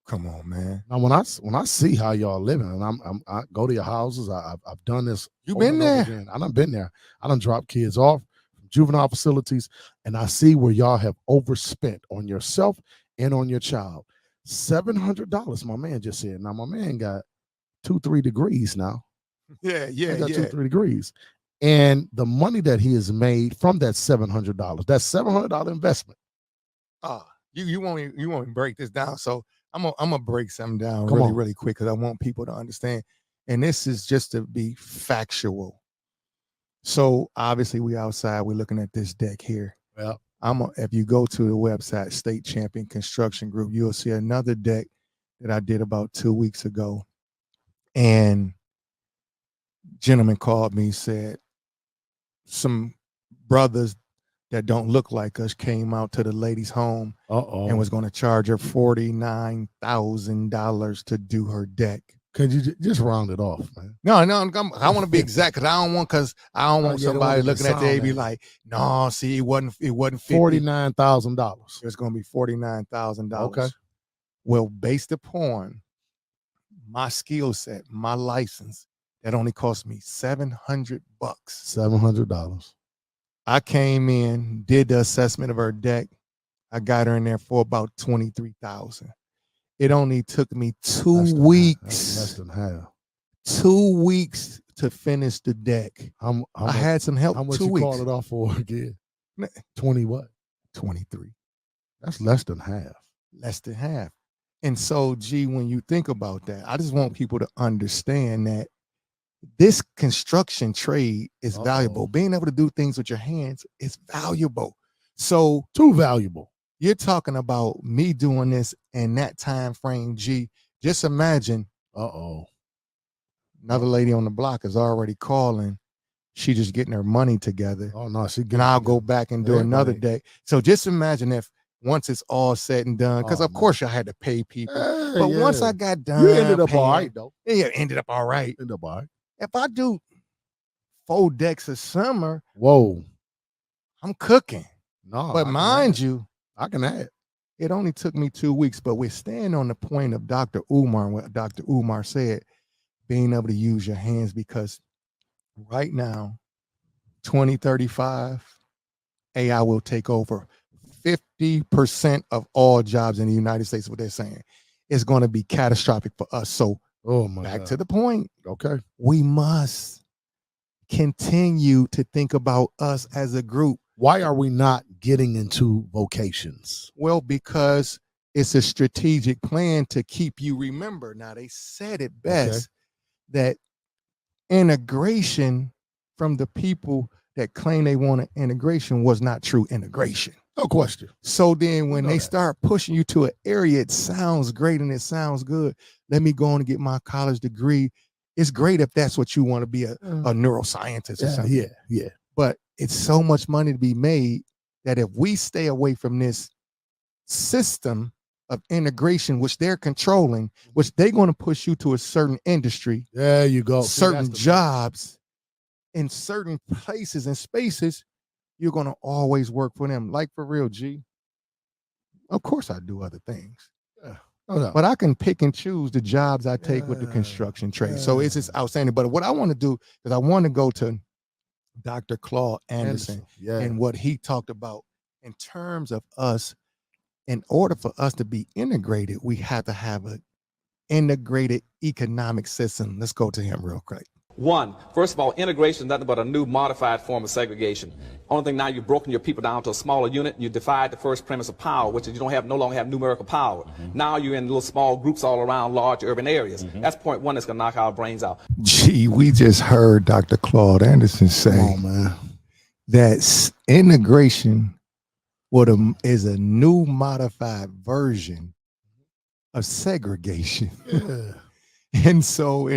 Come on, man. Now when I see how y'all living, and I go to your houses, I've done this. You over been and over there. again. I done been there. I done dropped kids off from juvenile facilities, and I see where y'all have overspent on yourself and on your child. $700, my man just said. Now my man got 2-3 degrees now. Yeah, He got 2-3 degrees. And the money that he has made from that $700, that $700 investment. You won't even break this down. So I'm gonna break something down Come on. really quick because I want people to understand. And this is just to be factual. So obviously we outside, we're looking at this deck here. Well, If you go to the website, State Champion Construction Group, you'll see another deck that I did about 2 weeks ago. And gentleman called me, said some brothers that don't look like us came out to the lady's home and was going to charge her $49,000 to do her deck. Could you just round it off, man? No, I want to be exact because I don't want Yeah, somebody don't looking at sound they be that. like, no, see, it wasn't 50. $49,000. It's going to be $49,000. Okay. Well, based upon my skill set, my license, that only cost me $700. $700. I came in, did the assessment of her deck. I got her in there for about $23,000. It only took me 2 weeks. That's less than half. 2 weeks to finish the deck. How I had some help. How much 2 you weeks. call it off for again? Nah. 20 what? 23. That's less than half. Less than half. And so, G, when you think about that, I just want people to understand that this construction trade is valuable. Being able to do things with your hands is valuable. So Too valuable. you're talking about me doing this in that time frame, G. Just imagine another lady on the block is already calling. She just getting her money together. Oh no, she And I'll go back and do another day. So just imagine if once it's all said and done, because of course I had to pay people. But once I got done, you ended up all paying, right though. Yeah, ended up all right. Ended up all right. If I do 4 decks a summer, Whoa. I'm cooking. No, But mind you, I can add. it only took me 2 weeks, but we're staying on the point of Dr. Umar and what Dr. Umar said, being able to use your hands, because right now, 2035, AI will take over 50% of all jobs in the United States. What they're saying, it's going to be catastrophic for us. So back to the point. Okay. We must continue to think about us as a group. Why are we not getting into vocations? Well, because it's a strategic plan to keep you. Remember, now they said it best that integration from the people that claim they want an integration was not true integration. No question. So then when know they that. start pushing you to an area, it sounds great and it sounds good. Let me go on and get my college degree. It's great if that's what you want to be a neuroscientist or something. Yeah. But it's so much money to be made that if we stay away from this system of integration, which they're controlling, which they're going to push you to a certain industry, There you go. See, certain that's the thing. jobs, in certain places and spaces, you're going to always work for them. Like for real, G. Of course I do other things. Yeah. No. But I can pick and choose the jobs I take with the construction trade. So it's just outstanding. But what I want to do is I want to go to Dr. Claude Anderson and what he talked about in terms of us. In order for us to be integrated, we have to have an integrated economic system. Let's go to him real quick. One, first of all, integration is nothing but a new modified form of segregation. Only thing now, you've broken your people down to a smaller unit. You defied the first premise of power, which is you no longer have numerical power. Now you're in little small groups all around large urban areas. That's point one that's going to knock our brains out. Gee, we just heard Dr. Claude Anderson say that integration is a new modified version of segregation. And so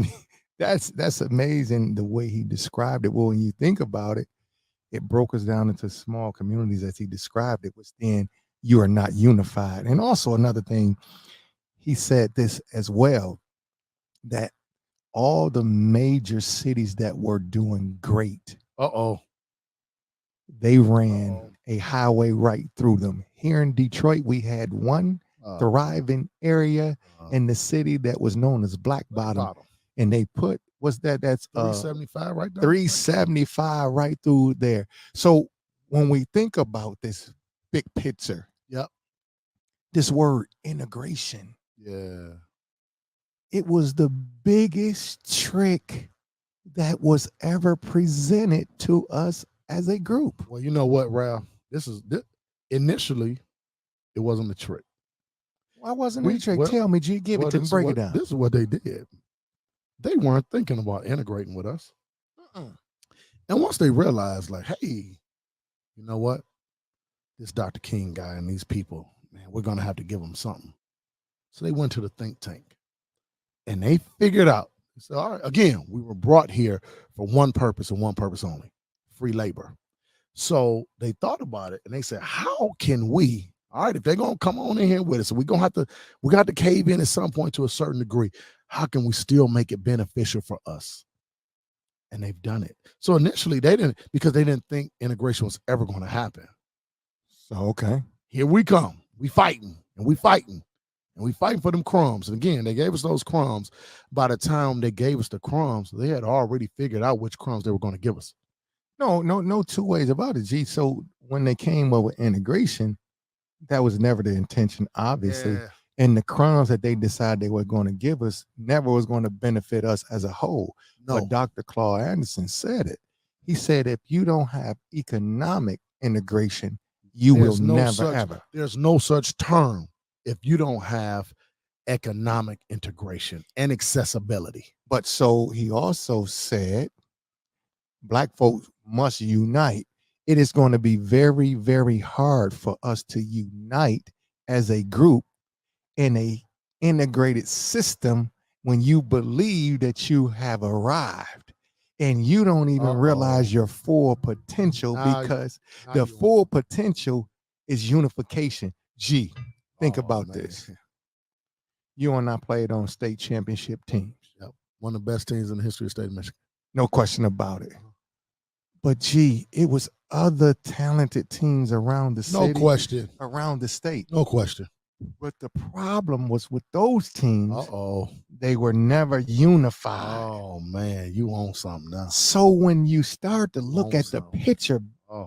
that's amazing the way he described it. Well, when you think about it, it broke us down into small communities as he described it, which then you are not unified. And also another thing, he said this as well, that all the major cities that were doing great, they ran a highway right through them. Here in Detroit, we had one thriving area in the city that was known as Black Bottom. And they put, that's 375 right there. 375 right through there. So when we think about this big picture, this word integration, it was the biggest trick that was ever presented to us as a group. Well, you know what, Ralph? Initially, it wasn't a trick. Why wasn't it a trick? Tell me, G, give it to me, break it down. This is what they did. They weren't thinking about integrating with us. And once they realized, like, hey, you know what? This Dr. King guy and these people, man, we're going to have to give them something. So they went to the think tank and they figured out, so, all right, again, we were brought here for one purpose and one purpose only, free labor. So they thought about it and they said, how can we, all right, if they're going to come on in here with us, we got to cave in at some point to a certain degree. How can we still make it beneficial for us? And they've done it. So initially they didn't think integration was ever going to happen. So, okay. Here we come. We fighting for them crumbs. And again, they gave us those crumbs. By the time they gave us the crumbs, they had already figured out which crumbs they were going to give us. No two ways about it, G. So when they came up with integration, that was never the intention, obviously. Yeah. And the crumbs that they decided they were going to give us never was going to benefit us as a whole. No. But Dr. Claude Anderson said it. He said, if you don't have economic integration, there's no such term if you don't have economic integration and accessibility. But so he also said, Black folks must unite. It is going to be very, very hard for us to unite as a group in a integrated system when you believe that you have arrived and you don't even realize your full potential, because the full potential is unification. G, think about this. You and I played on state championship teams. Yep. One of the best teams in the history of the state of Michigan. No question about it. But G, it was other talented teams around the city. No question. Around the state. No question. But the problem was with those teams, they were never unified. Oh, man, you own something now. So when you start to look at the picture,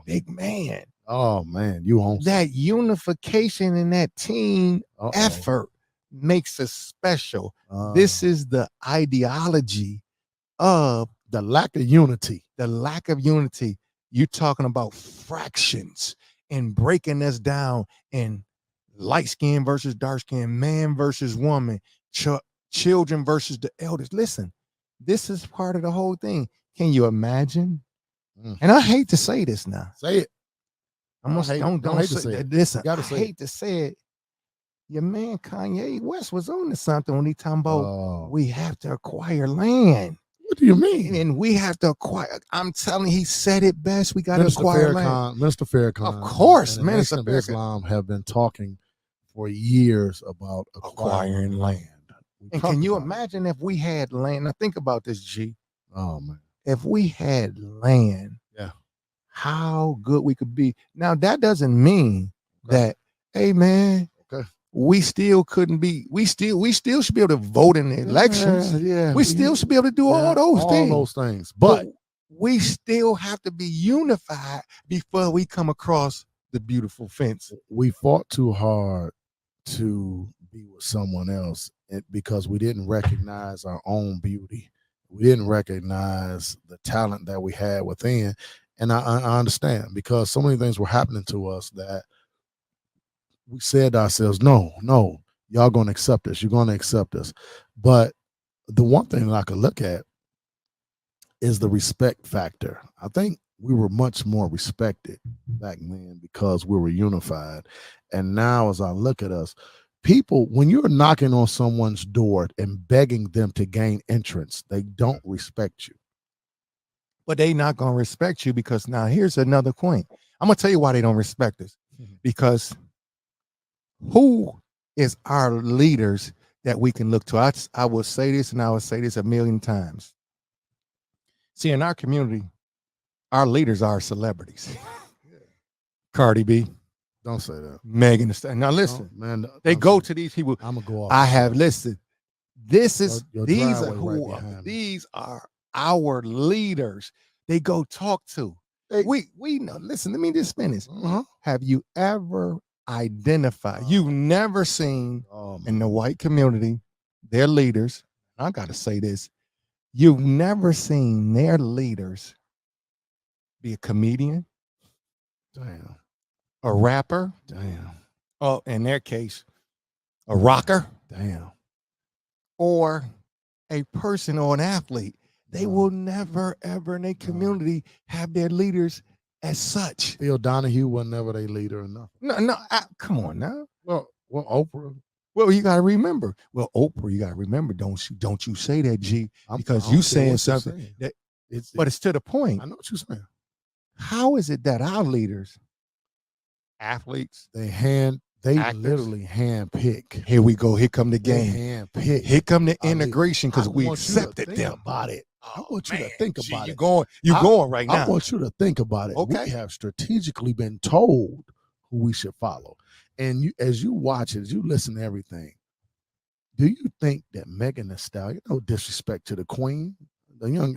big man. Oh, man, you own that something. Unification and that team effort makes us special. This is the ideology of the lack of unity. The lack of unity. You're talking about fractions and breaking us down and light skin versus dark skin, man versus woman, children versus the elders. Listen, this is part of the whole thing. Can you imagine? And I hate to say this now. Say it. Don't hate to say say that. it. Listen, You I gotta say hate to say it. Your man Kanye West was on to something when he talking about Oh, we have to acquire land. what do you mean? And we have to acquire. I'm telling you, he said it best. We got to Minister acquire land. Minister Farrakhan, Of course, and the Minister Nation of Farrakhan. Islam have been talking for years about acquiring land. And can you imagine if we had land? Now think about this, G. Oh man, if we had land, yeah, how good we could be. Now that doesn't mean that, hey man, we still couldn't be. We still should be able to vote in the elections. Yeah, we still should be able to do all those things. But we still have to be unified before we come across the beautiful fence. We fought too hard to be with someone else because we didn't recognize our own beauty. We didn't recognize the talent that we had within. And I understand, because so many things were happening to us that we said to ourselves, no, y'all going to accept us. You're going to accept us. But the one thing that I could look at is the respect factor. I think we were much more respected back then because we were unified. And now as I look at us, people, when you're knocking on someone's door and begging them to gain entrance, they don't respect you. But they not going to respect you because now here's another point. I'm going to tell you why they don't respect us. Because who is our leaders that we can look to? I will say this, and I will say this a million times. See, in our community, our leaders are celebrities. Cardi B. Don't say that. Megan Thee Stallion. Now listen, man, they go to these people. I'm gonna go off. I have listened. These are these are our leaders. They go talk to. We know. Listen, let me just finish. Have you ever identified? You've never seen in the white community their leaders. I got to say this. You've never seen their leaders be a comedian, damn, a rapper, damn, oh, in their case, a rocker, damn, or a person or an athlete. They will never, ever in their community have their leaders as such. Phil Donahue was never their leader or nothing. No, come on now. Well, Oprah. Well, you got to remember. Well, Oprah, you got to remember. Don't you say that, G? Because you saying something that but it's to the point. I know what you're saying. How is it that our leaders, athletes, they actors, literally hand pick? Here we go. Here come the game. Hand pick. Here come the integration because we accepted them. About it. I want you to think about it. You're going right now. I want you to think about it. Okay. We have strategically been told who we should follow. And you, as you watch it, as you listen to everything, do you think that Megan Thee Stallion, no disrespect to the queen,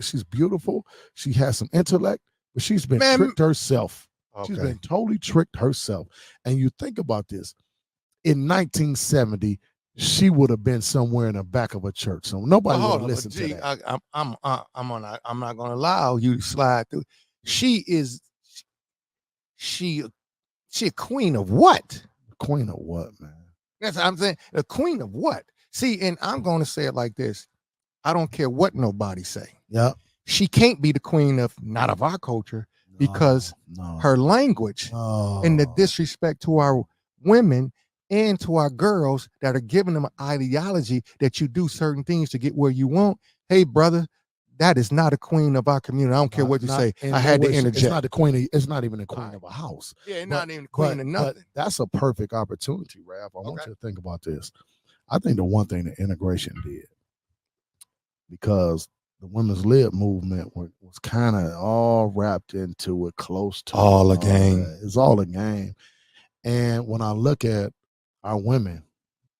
she's beautiful, she has some intellect, but she's been tricked herself. Okay. She's been totally tricked herself. And you think about this, in 1970, she would have been somewhere in the back of a church. So nobody would have listened to that. I'm not gonna allow you to slide through. She a queen of what? Queen of what, man? That's what I'm saying. The queen of what? See, and I'm going to say it like this. I don't care what nobody say. Yeah. She can't be the queen of, not of our culture, because her language and the disrespect to our women and to our girls that are giving them an ideology that you do certain things to get where you want. Hey, brother, that is not a queen of our community. I don't care what you say. I had to interject. It's not the queen. It's not even a queen of a house. Yeah, not even the queen of nothing. But that's a perfect opportunity, Raph. I want you to think about this. I think the one thing that integration did, because the women's lib movement was kind of all wrapped into it, close to all a game. It's all a game. And when I look at our women,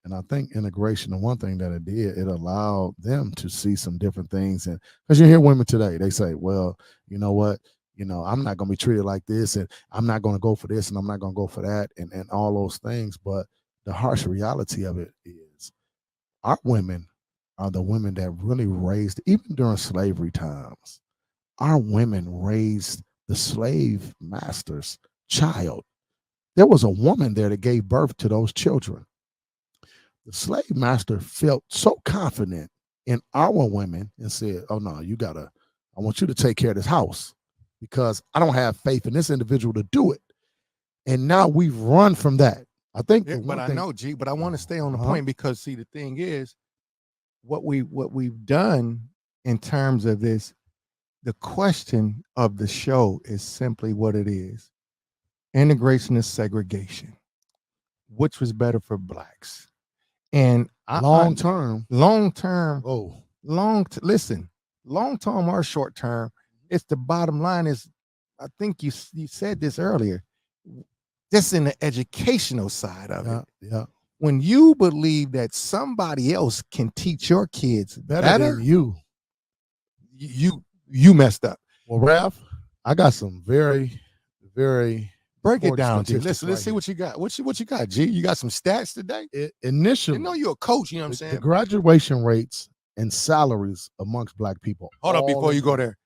and I think integration, the one thing that it did, it allowed them to see some different things. And because you hear women today, they say, well, you know what? I'm not going to be treated like this, and I'm not going to go for this, and I'm not going to go for that, and all those things. But the harsh reality of it is our women are the women that really raised, even during slavery times, our women raised the slave master's child. there was a woman there that gave birth to those children. The slave master felt so confident in our women and said, oh no, I want you to take care of this house because I don't have faith in this individual to do it. And now we've run from that. I think but I know, G, but I want to stay on the point because see, the thing is, what we've done in terms of this, the question of the show is simply what it is. Integration and segregation. Which was better for blacks? And long term, listen, long term or short term, it's the bottom line is, I think you said this earlier, just in the educational side of it. Yeah. When you believe that somebody else can teach your kids better than you messed up. Well, Ralph, I got some very, very break it down, G. Let's see what you got. What you got, G? You got some stats today? Initially, you know you're a coach. You know what I'm saying? The graduation rates and salaries amongst black people. Hold up, before you go there,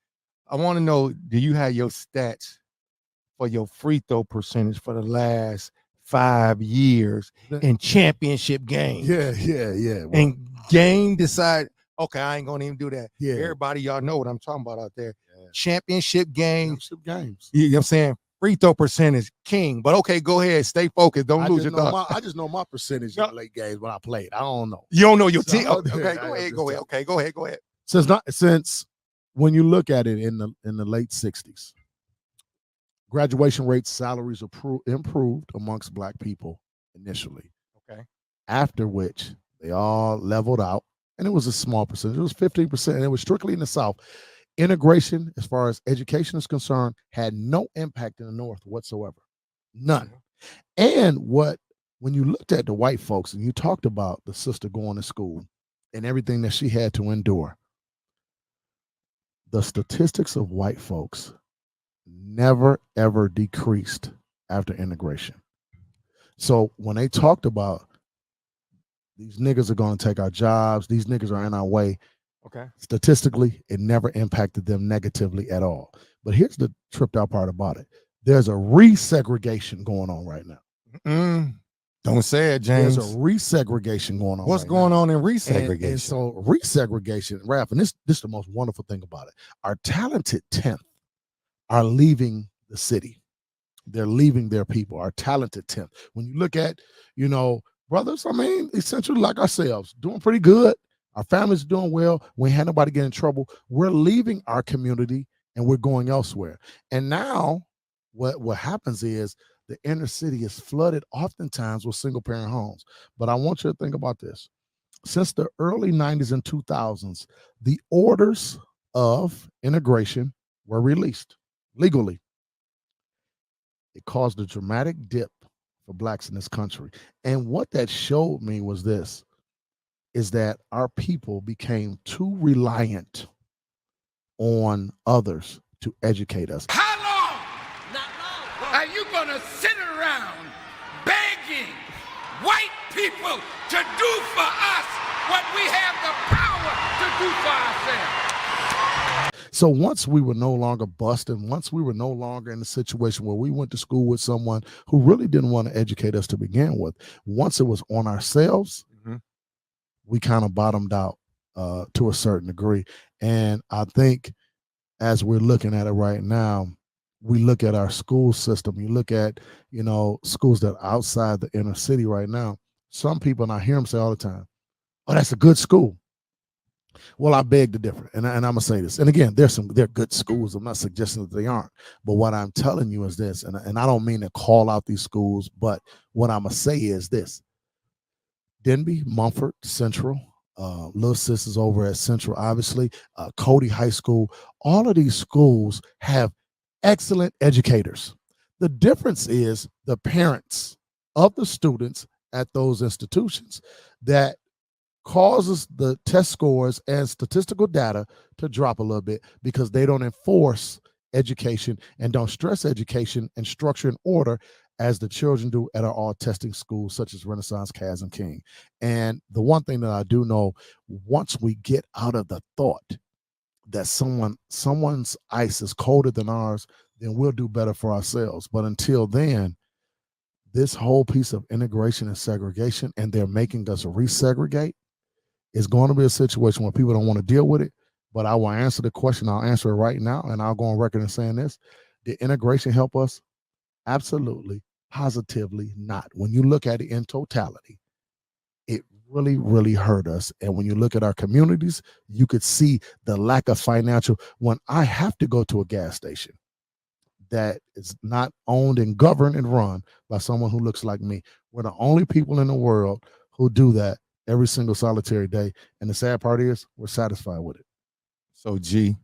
I want to know: do you have your stats for your free throw percentage for the last 5 years in championship games? Yeah. Well, and game decide. Okay, I ain't gonna even do that. Yeah, everybody, y'all know what I'm talking about out there. Yeah. Championship games. You know what I'm saying? Free throw percentage king. But okay, go ahead, stay focused. Don't lose your thought. I just know my percentage in the late games when I played. I don't know. You don't know your team. Okay, go ahead. Okay, go ahead. Since when you look at it in the late 60s, graduation rates, salaries improved amongst black people initially. Okay. After which they all leveled out, and it was a small percentage. It was 15%, and it was strictly in the South. Integration, as far as education is concerned, had no impact in the North whatsoever. None. And when you looked at the white folks and you talked about the sister going to school and everything that she had to endure, the statistics of white folks never, ever decreased after integration. So when they talked about these niggas are going to take our jobs, these niggas are in our way, okay, statistically, it never impacted them negatively at all. But here's the tripped out part about it. There's a resegregation going on right now. Don't say it, James. There's a resegregation going on. What's going on in resegregation? And so resegregation, Raph, and this is the most wonderful thing about it. Our talented 10th are leaving the city. They're leaving their people, our talented 10th. When you look at, brothers, I mean, essentially like ourselves, doing pretty good. Our families doing well. We ain't had nobody get in trouble. We're leaving our community and we're going elsewhere. And now what happens is the inner city is flooded oftentimes with single parent homes. But I want you to think about this. Since the early 90s and 2000s, the orders of integration were released legally. It caused a dramatic dip for blacks in this country. And what that showed me was this, is that our people became too reliant on others to educate us. How long? Not long. Are you going to sit around begging white people to do for us what we have the power to do for ourselves? So once we were no longer busting, once we were no longer in a situation where we went to school with someone who really didn't want to educate us to begin with, once it was on ourselves, we kind of bottomed out to a certain degree. And I think as we're looking at it right now, we look at our school system, you look at, schools that are outside the inner city right now. Some people, and I hear them say all the time, oh, that's a good school. Well, I beg to differ, and I'm gonna say this. And again, they're good schools. I'm not suggesting that they aren't, but what I'm telling you is this, and I don't mean to call out these schools, but what I'm gonna say is this: Denby, Mumford, Central, Little Sisters over at Central, obviously, Cody High School. All of these schools have excellent educators. The difference is the parents of the students at those institutions that causes the test scores and statistical data to drop a little bit because they don't enforce education and don't stress education and structure and order as the children do at our all testing schools such as Renaissance, Cas, and King. And the one thing that I do know, once we get out of the thought that someone's ice is colder than ours, then we'll do better for ourselves. But until then, this whole piece of integration and segregation, and they're making us resegregate, is going to be a situation where people don't want to deal with it. But I will answer the question. I'll answer it right now, and I'll go on record in saying this. Did integration help us? Absolutely, positively not. When you look at it in totality, it really, really hurt us. And when you look at our communities, you could see the lack of financial. When I have to go to a gas station that is not owned and governed and run by someone who looks like me, we're the only people in the world who do that every single solitary day. And the sad part is we're satisfied with it. So, G,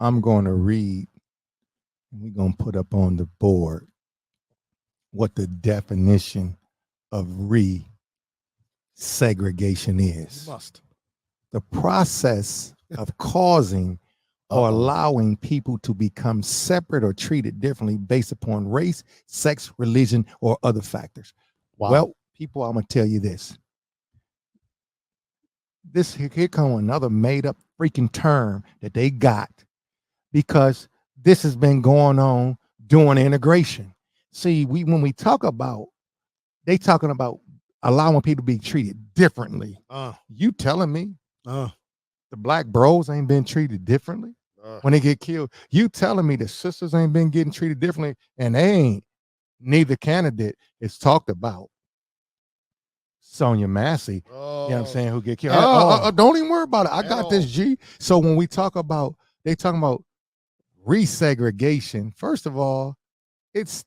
I'm going to read, and we're going to put up on the board what the definition of segregation is. You must. The process of causing or allowing people to become separate or treated differently based upon race, sex, religion, or other factors. Wow. Well, people, I'm going to tell you this. Here comes another made up freaking term that they got because this has been going on during integration. See, when we talk about, they talking about allowing people to be treated differently. You telling me the black bros ain't been treated differently when they get killed? You telling me the sisters ain't been getting treated differently, and they ain't. Neither candidate is talked about Sonia Massey, you know what I'm saying, who get killed. Don't even worry about it. I got this, G. So when we talk about, they talking about resegregation, first of all, it's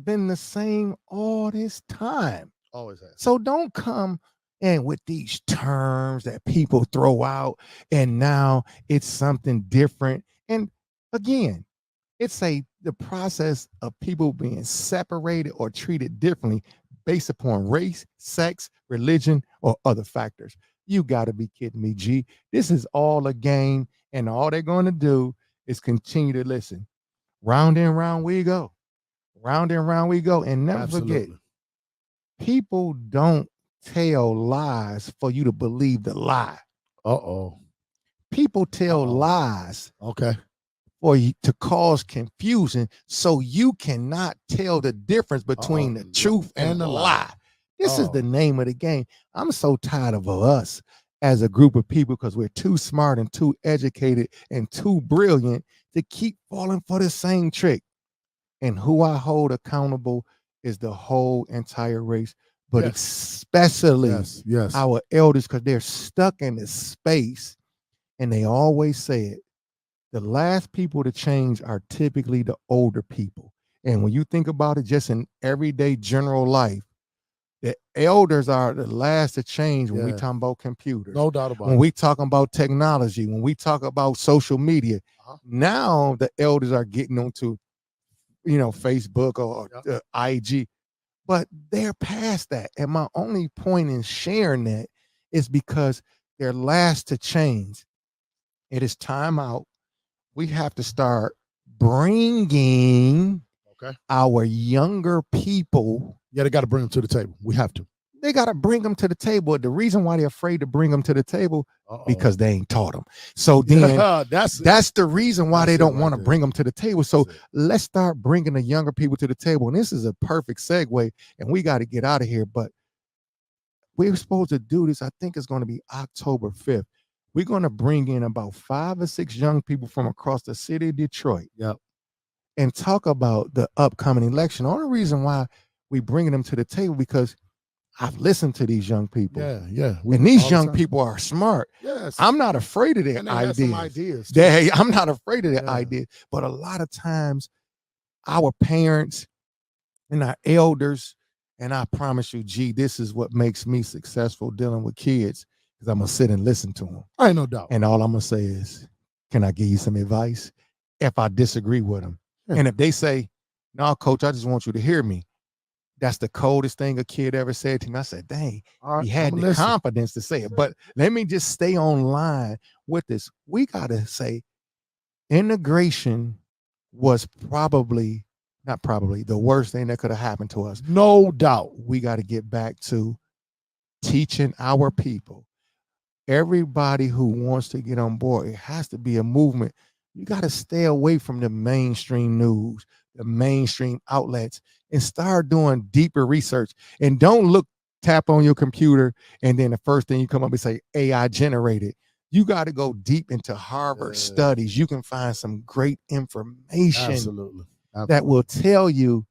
been the same all this time. Always has. So don't come in with these terms that people throw out, and now it's something different. And again, it's the process of people being separated or treated differently based upon race, sex, religion, or other factors. You got to be kidding me, G. This is all a game, and all they're going to do is continue to listen. Round and round we go. Round and round we go. And never forget, people don't tell lies for you to believe the lie. People tell lies. Okay. For you to cause confusion, so you cannot tell the difference between the truth and the lie. This is the name of the game. I'm so tired of us as a group of people because we're too smart and too educated and too brilliant to keep falling for the same trick. And who I hold accountable is the whole entire race, but especially our elders, because they're stuck in this space, and they always say it. The last people to change are typically the older people. And when you think about it, just in everyday general life, the elders are the last to change when we talk about computers. No doubt about it. When we talking about technology, when we talk about social media, now the elders are getting onto, Facebook or IG, but they're past that. And my only point in sharing that is because they're last to change. It is time out. We have to start bringing our younger people. Yeah, they got to bring them to the table. We have to. They got to bring them to the table. The reason why they're afraid to bring them to the table, because they ain't taught them. So then that's the reason why they don't want to bring them to the table. So let's start bringing the younger people to the table. And this is a perfect segue, and we got to get out of here. But we're supposed to do this. I think it's going to be October 5th. We're going to bring in about 5 or 6 young people from across the city of Detroit. And talk about the upcoming election. The only reason why we bringing them to the table because I've listened to these young people. And these young people are smart. I'm not afraid of their ideas. I'm not afraid of their ideas. But a lot of times our parents and our elders, and I promise you, G, this is what makes me successful dealing with kids. Because I'm going to sit and listen to them. I ain't no doubt. And all I'm going to say is, can I give you some advice? If I disagree with them. And if they say, no, coach, I just want you to hear me. That's the coldest thing a kid ever said to me. I said, dang, he had the confidence to say it. But let me just stay online with this. We got to say integration was the worst thing that could have happened to us. No doubt. We got to get back to teaching our people. Everybody who wants to get on board, it has to be a movement. You got to stay away from the mainstream news. the mainstream outlets and start doing deeper research. And don't tap on your computer and then the first thing you come up and say AI generated. You got to go deep into Harvard studies. You can find some great information Absolutely. that will tell you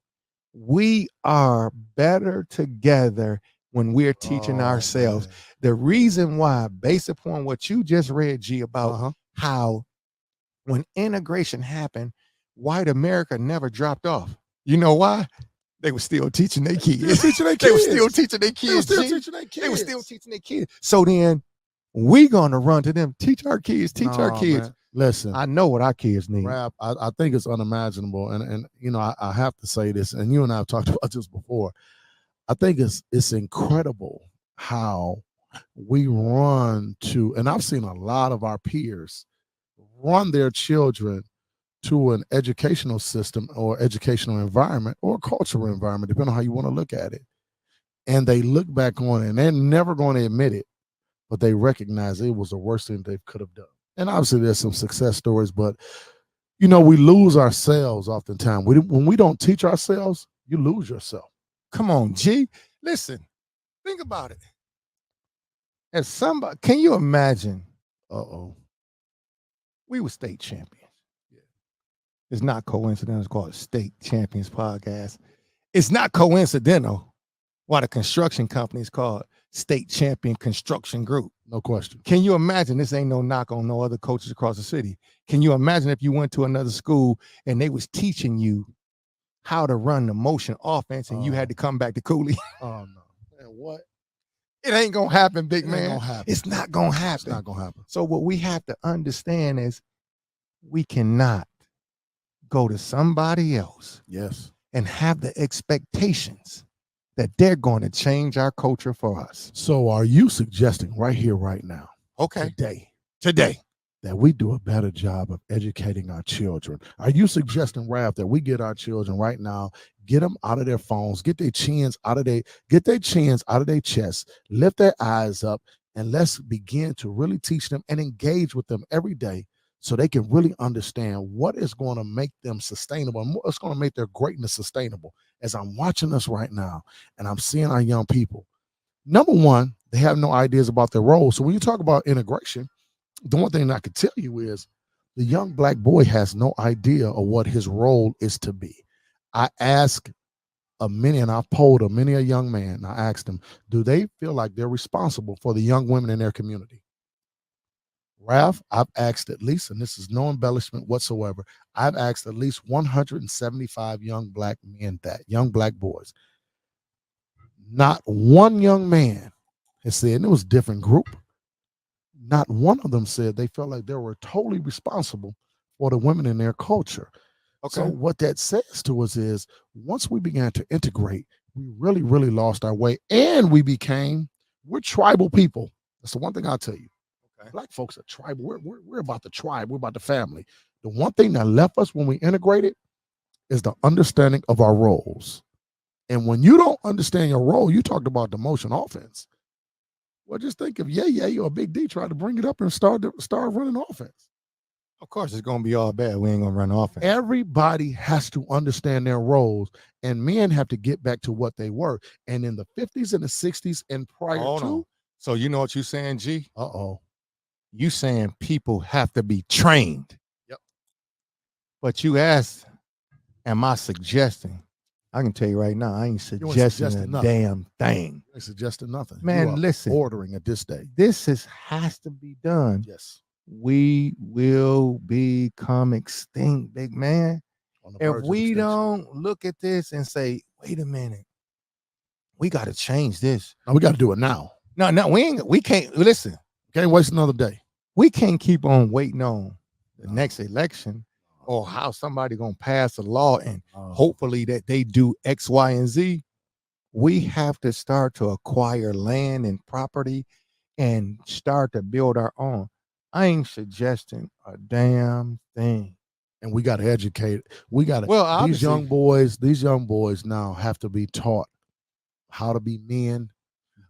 we are better together when we're teaching ourselves. Man. The reason why, based upon what you just read, G, about how when integration happened, white America never dropped off. You know why? They were still teaching their kids. They were still teaching their kids. They were still teaching their kids. So then we gonna run to them. Teach our kids. Teach our kids. Man. Listen, I know what our kids need. Rap, I think it's unimaginable, and you know I have to say this, and you and I have talked about this before. I think it's incredible how we run to, and I've seen a lot of our peers run their children to an educational system or educational environment or cultural environment, depending on how you want to look at it. And they look back on it and they're never going to admit it, but they recognize it was the worst thing they could have done. And obviously there's some success stories, but you know, we lose ourselves oftentimes. When we don't teach ourselves, you lose yourself. Come on, G. Listen, think about it. As somebody, can you imagine? We were state champions. It's not coincidental. It's called State Champions Podcast. It's not coincidental why the construction company is called State Champion Construction Group. No question. Can you imagine? This ain't no knock on no other coaches across the city. Can you imagine if you went to another school and they was teaching you how to run the motion offense and you had to come back to Cooley? Oh, no. Man, what? It ain't going to happen, big man. Gonna happen. It's not going to happen. It's not going to happen. So what we have to understand is we cannot go to somebody else and have the expectations that they're going to change our culture for us. So are you suggesting right here, right now, today, that we do a better job of educating our children? Are you suggesting, Raph, that we get our children right now, get them out of their phones, get their chins out of their chests, lift their eyes up, and let's begin to really teach them and engage with them every day so they can really understand what is going to make them sustainable and what's going to make their greatness sustainable. As I'm watching this right now and I'm seeing our young people, number one, they have no ideas about their role. So when you talk about integration, the one thing I can tell you is the young black boy has no idea of what his role is to be. I ask and I've polled many a young man, I asked them, do they feel like they're responsible for the young women in their community? Ralph, I've asked at least, and this is no embellishment whatsoever, I've asked at least 175 young black men young black boys. Not one young man has said, and it was a different group, not one of them said they felt like they were totally responsible for the women in their culture. Okay. So what that says to us is once we began to integrate, we really, really lost our way, and we're tribal people. That's the one thing I'll tell you. Black folks are tribal. We're about the tribe. We're about the family. The one thing that left us when we integrated is the understanding of our roles. And when you don't understand your role, you talked about the motion offense. Well, just think if you're a Big D trying to bring it up and start running offense. Of course, it's going to be all bad. We ain't going to run offense. Everybody has to understand their roles, and men have to get back to what they were. And in the 50s and the 60s and prior to. So you know what you're saying, G? Uh-oh. You saying people have to be trained. Yep. But you asked, am I suggesting? I can tell you right now, I ain't suggesting a damn thing. I ain't suggesting nothing. Man, listen. Ordering at this day. This has to be done. Yes. We will become extinct, big man. If we don't look at this and say, wait a minute, we got to change this. No, we got to do it now. No, we can't. Listen. Can't waste another day. We can't keep on waiting on the next election or how somebody gonna pass a law and hopefully that they do X, Y, and Z. We have to start to acquire land and property and start to build our own. I ain't suggesting a damn thing. And we got to educate. We got to. Well, these young boys now have to be taught how to be men.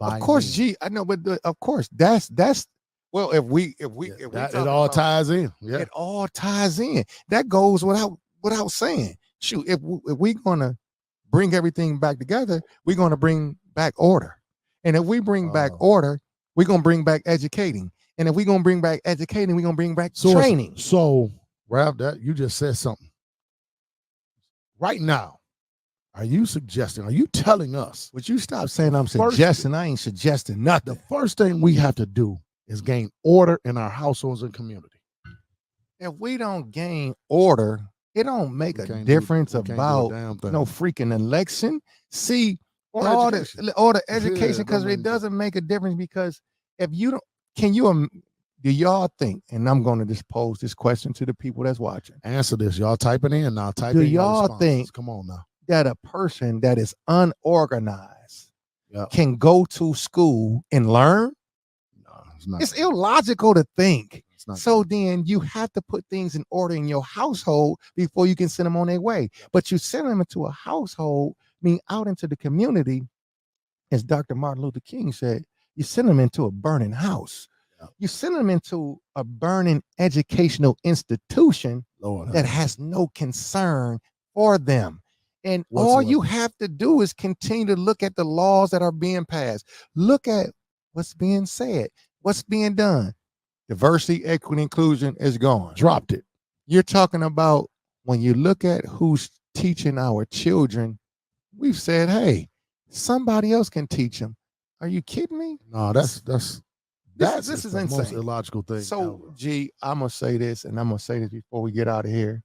Of course, G, I know, but of course, that's well. If we it all ties in. Yeah, it all ties in. That goes without saying. shoot, if we're gonna bring everything back together, we're gonna bring back order. And if we bring back order, we're gonna bring back educating. And if we're gonna bring back educating, we're gonna bring back training. So, Rav, that you just said something. Right now, are you telling us? Would you stop saying I'm suggesting? I ain't suggesting nothing. The first thing we have to do is gain order in our households and community. If we don't gain order, it don't make a difference about no freaking election. See, all the education, because it doesn't make a difference. Because if you don't, do y'all think, and I'm going to just pose this question to the people that's watching. Answer this. Y'all typing in now. Do y'all think, come on now, that a person that is unorganized can go to school and learn? No, it's not. It's illogical to think. So then you have to put things in order in your household before you can send them on their way. But you send them into a household, out into the community, as Dr. Martin Luther King said, you send them into a burning house. You send them into a burning educational institution that has no concern for them. And all you have to do is continue to look at the laws that are being passed. Look at what's being said, what's being done. Diversity, equity, inclusion is gone. Dropped it. You're talking about when you look at who's teaching our children, we've said, hey, somebody else can teach them. Are you kidding me? No, this is the insane. Most insane. illogical thing. So, G, I'm gonna say this, and I'm gonna say this before we get out of here.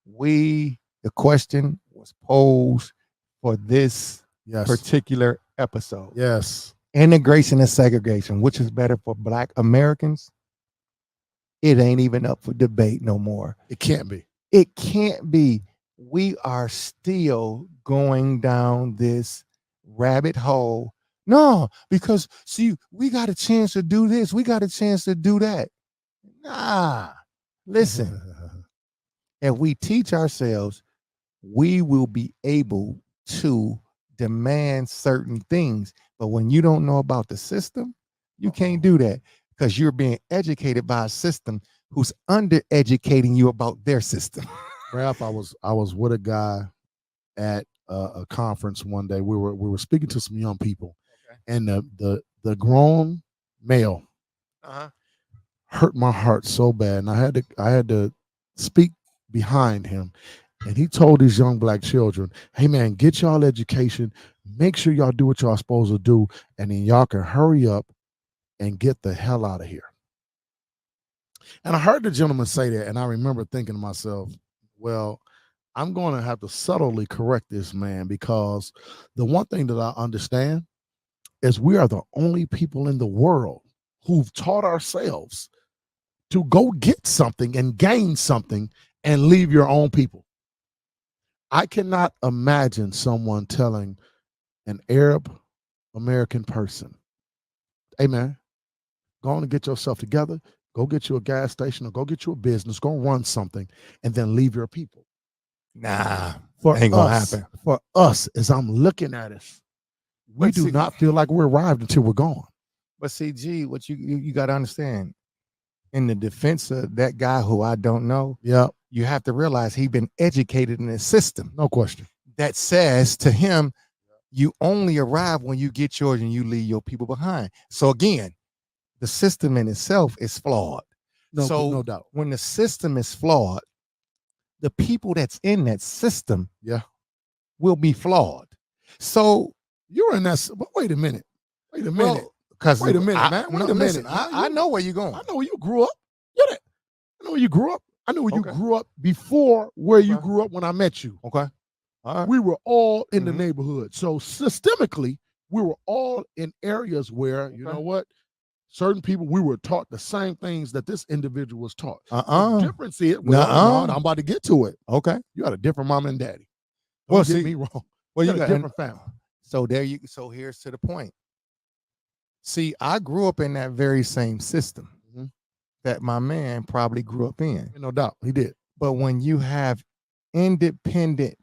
The question was posed for this particular episode. Yes. Integration and segregation, which is better for Black Americans? It ain't even up for debate no more. It can't be. It can't be. We are still going down this rabbit hole. No, because see, we got a chance to do this. We got a chance to do that. Nah, listen. If we teach ourselves, we will be able to demand certain things. But when you don't know about the system, you can't do that because you're being educated by a system who's undereducating you about their system. Ralph, I was with a guy at a conference one day. We were speaking to some young people, and the grown male hurt my heart so bad, and I had to speak behind him. And he told these young Black children, hey man, get y'all education, make sure y'all do what y'all supposed to do, and then y'all can hurry up and get the hell out of here. And I heard the gentleman say that, and I remember thinking to myself, well, I'm going to have to subtly correct this man, because the one thing that I understand is we are the only people in the world who've taught ourselves to go get something and gain something and leave your own people. I cannot imagine someone telling an Arab American person, hey man, go on and get yourself together, go get you a gas station or go get you a business, go run something, and then leave your people. Nah, ain't gonna happen. For us, as I'm looking at it, we do not feel like we're arrived until we're gone. But see, G, what you got to understand, in the defense of that guy who I don't know, you have to realize he's been educated in a system. No question. That says to him, you only arrive when you get yours and you leave your people behind. So again, the system in itself is flawed. No doubt. When the system is flawed, the people that's in that system will be flawed. So you're in that. But wait a minute. Wait a minute, man. Wait a minute. I know where you're going. I know where you grew up. I know where you grew up. I know where you grew up before where you grew up when I met you. Okay. All right. We were all in the neighborhood. So systemically, we were all in areas where, you know what, certain people, we were taught the same things that this individual was taught. The difference is, I'm about to get to it. Okay. You got a different mom and daddy. Don't get me wrong. Well, you got a different family. So here's to the point. See, I grew up in that very same system that my man probably grew up in. No doubt, he did. But when you have independent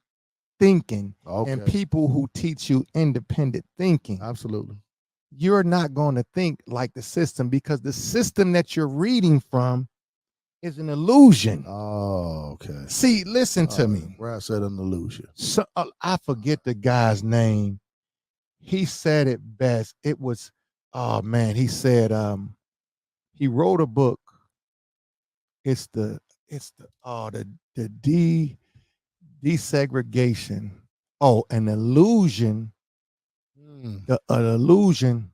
thinking and people who teach you independent thinking, absolutely, you're not going to think like the system, because the system that you're reading from is an illusion. Oh, okay. See, listen to me. Brad said an illusion. So I forget the guy's name. He said it best. It was, oh man, he said he wrote a book. It's the desegregation. Oh, an illusion, an illusion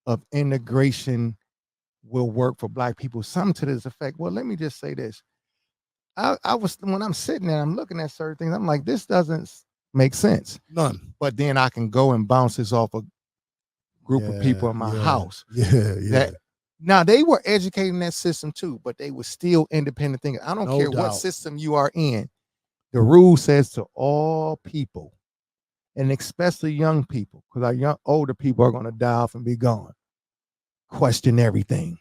of integration will work for black people. Something to this effect. Well, let me just say this. I was when I'm sitting there, I'm looking at certain things. I'm like, this doesn't make sense. None. But then I can go and bounce this off a group of people in my house. Yeah. That now they were educating that system too, but they were still independent thinkers. I don't No care what doubt. system you are in. The rule says to all people, and especially young people, because our young older people are going to die off and be gone. Question everything.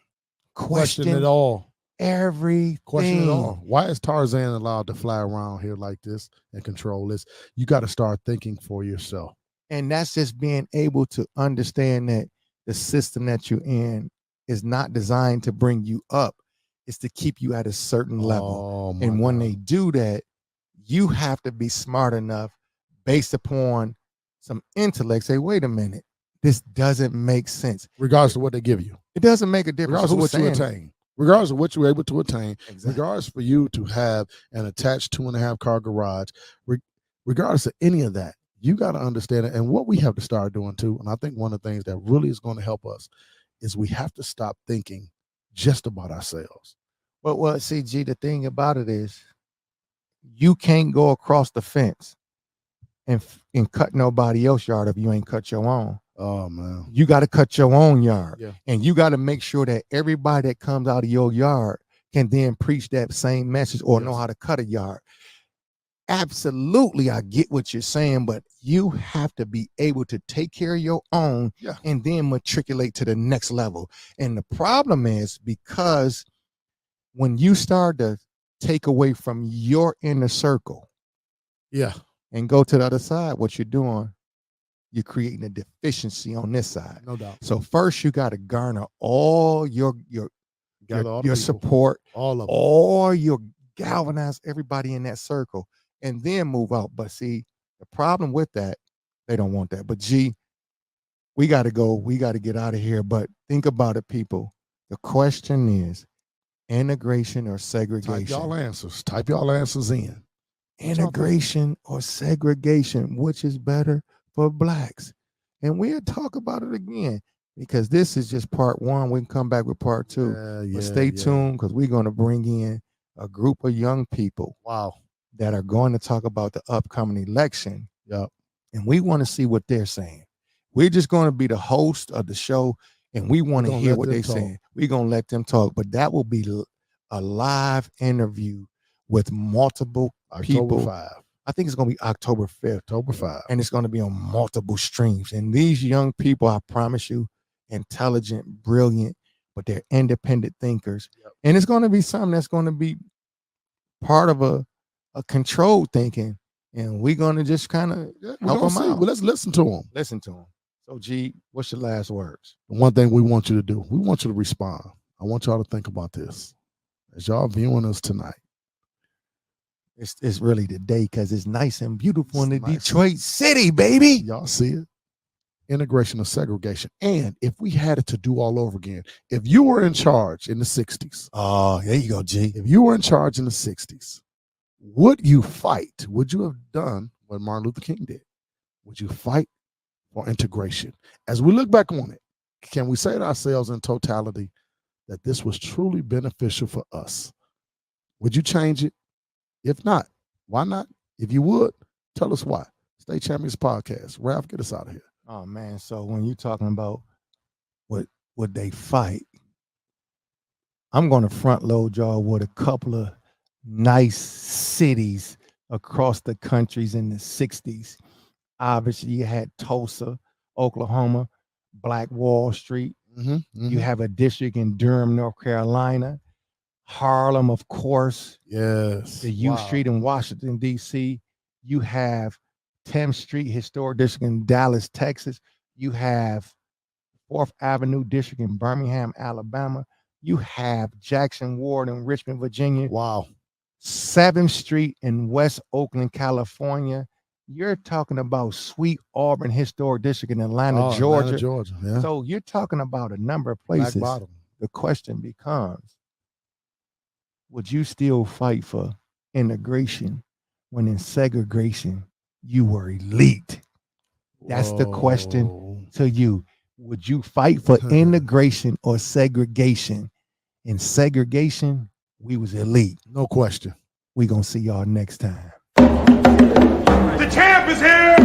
Question it all. Everything. Question it all. Why is Tarzan allowed to fly around here like this and control this? You got to start thinking for yourself. And that's just being able to understand that the system that you're in is not designed to bring you up. It's to keep you at a certain level. And when they do that, you have to be smart enough based upon some intellect. Say, wait a minute, this doesn't make sense. Regardless of what they give you. It doesn't make a difference. Regardless of what you attain. Regardless of what you're able to attain. Exactly. Regardless for you to have an attached 2.5 car garage. Regardless of any of that, you got to understand it. And what we have to start doing too, and I think one of the things that really is going to help us is we have to stop thinking just about ourselves. Well, see, G, the thing about it is you can't go across the fence and cut nobody else's yard if you ain't cut your own. Oh man. You got to cut your own yard. Yeah. And you got to make sure that everybody that comes out of your yard can then preach that same message or know how to cut a yard. Absolutely, I get what you're saying, but you have to be able to take care of your own and then matriculate to the next level. And the problem is because when you start to take away from your inner circle and go to the other side, what you're doing, you're creating a deficiency on this side. No doubt. So first you got to garner all your support, all your galvanize everybody in that circle and then move out. But see, the problem with that, they don't want that. But G, we got to go. We got to get out of here. But think about it, people. The question is integration or segregation. Type y'all answers in. Integration or segregation, which is better for blacks? And we'll talk about it again because this is just part one. We can come back with part two. But stay tuned because we're going to bring in a group of young people that are going to talk about the upcoming election. And we want to see what they're saying. We're just going to be the host of the show and we want to hear what they're saying. We're going to let them talk, but that will be a live interview with multiple people. October 5. I think it's going to be October 5th. October 5. And it's going to be on multiple streams. And these young people, I promise you, intelligent, brilliant, but they're independent thinkers. And it's going to be something that's going to be part of a controlled thinking. And we're going to just kind of help them out. Well, let's listen to them. Listen to them. So, G, what's your last words? The one thing we want you to do, we want you to respond. I want y'all to think about this. As y'all viewing us tonight. It's really the day because it's nice and beautiful in the Detroit city, baby. Y'all see it? Integration or segregation. And if we had it to do all over again, if you were in charge in the 60s. Oh, there you go, G. If you were in charge in the 60s, would you fight? Would you have done what Martin Luther King did? Would you fight for integration? As we look back on it, can we say to ourselves in totality that this was truly beneficial for us? Would you change it? If not, why not? If you would, tell us why. State Champions Podcast. Ralph, get us out of here. Oh, man. So when you're talking about what would they fight, I'm going to front load y'all with a couple of nice cities across the countries in the 60s. Obviously, you had Tulsa, Oklahoma, Black Wall Street. You have a district in Durham, North Carolina. Harlem, of course. Yes. The U Street in Washington, D.C. You have 10th Street Historic District in Dallas, Texas. You have 4th Avenue District in Birmingham, Alabama. You have Jackson Ward in Richmond, Virginia. Wow. 7th Street in West Oakland, California. You're talking about Sweet Auburn Historic District in Atlanta, Georgia. Atlanta, Georgia. Yeah. So you're talking about a number of Black places. bottom. The question becomes, would you still fight for integration when in segregation you were elite? That's the question Whoa. to you. Would you fight for integration or segregation? In segregation, we was elite. No question. We gonna see y'all next time. The champ is here!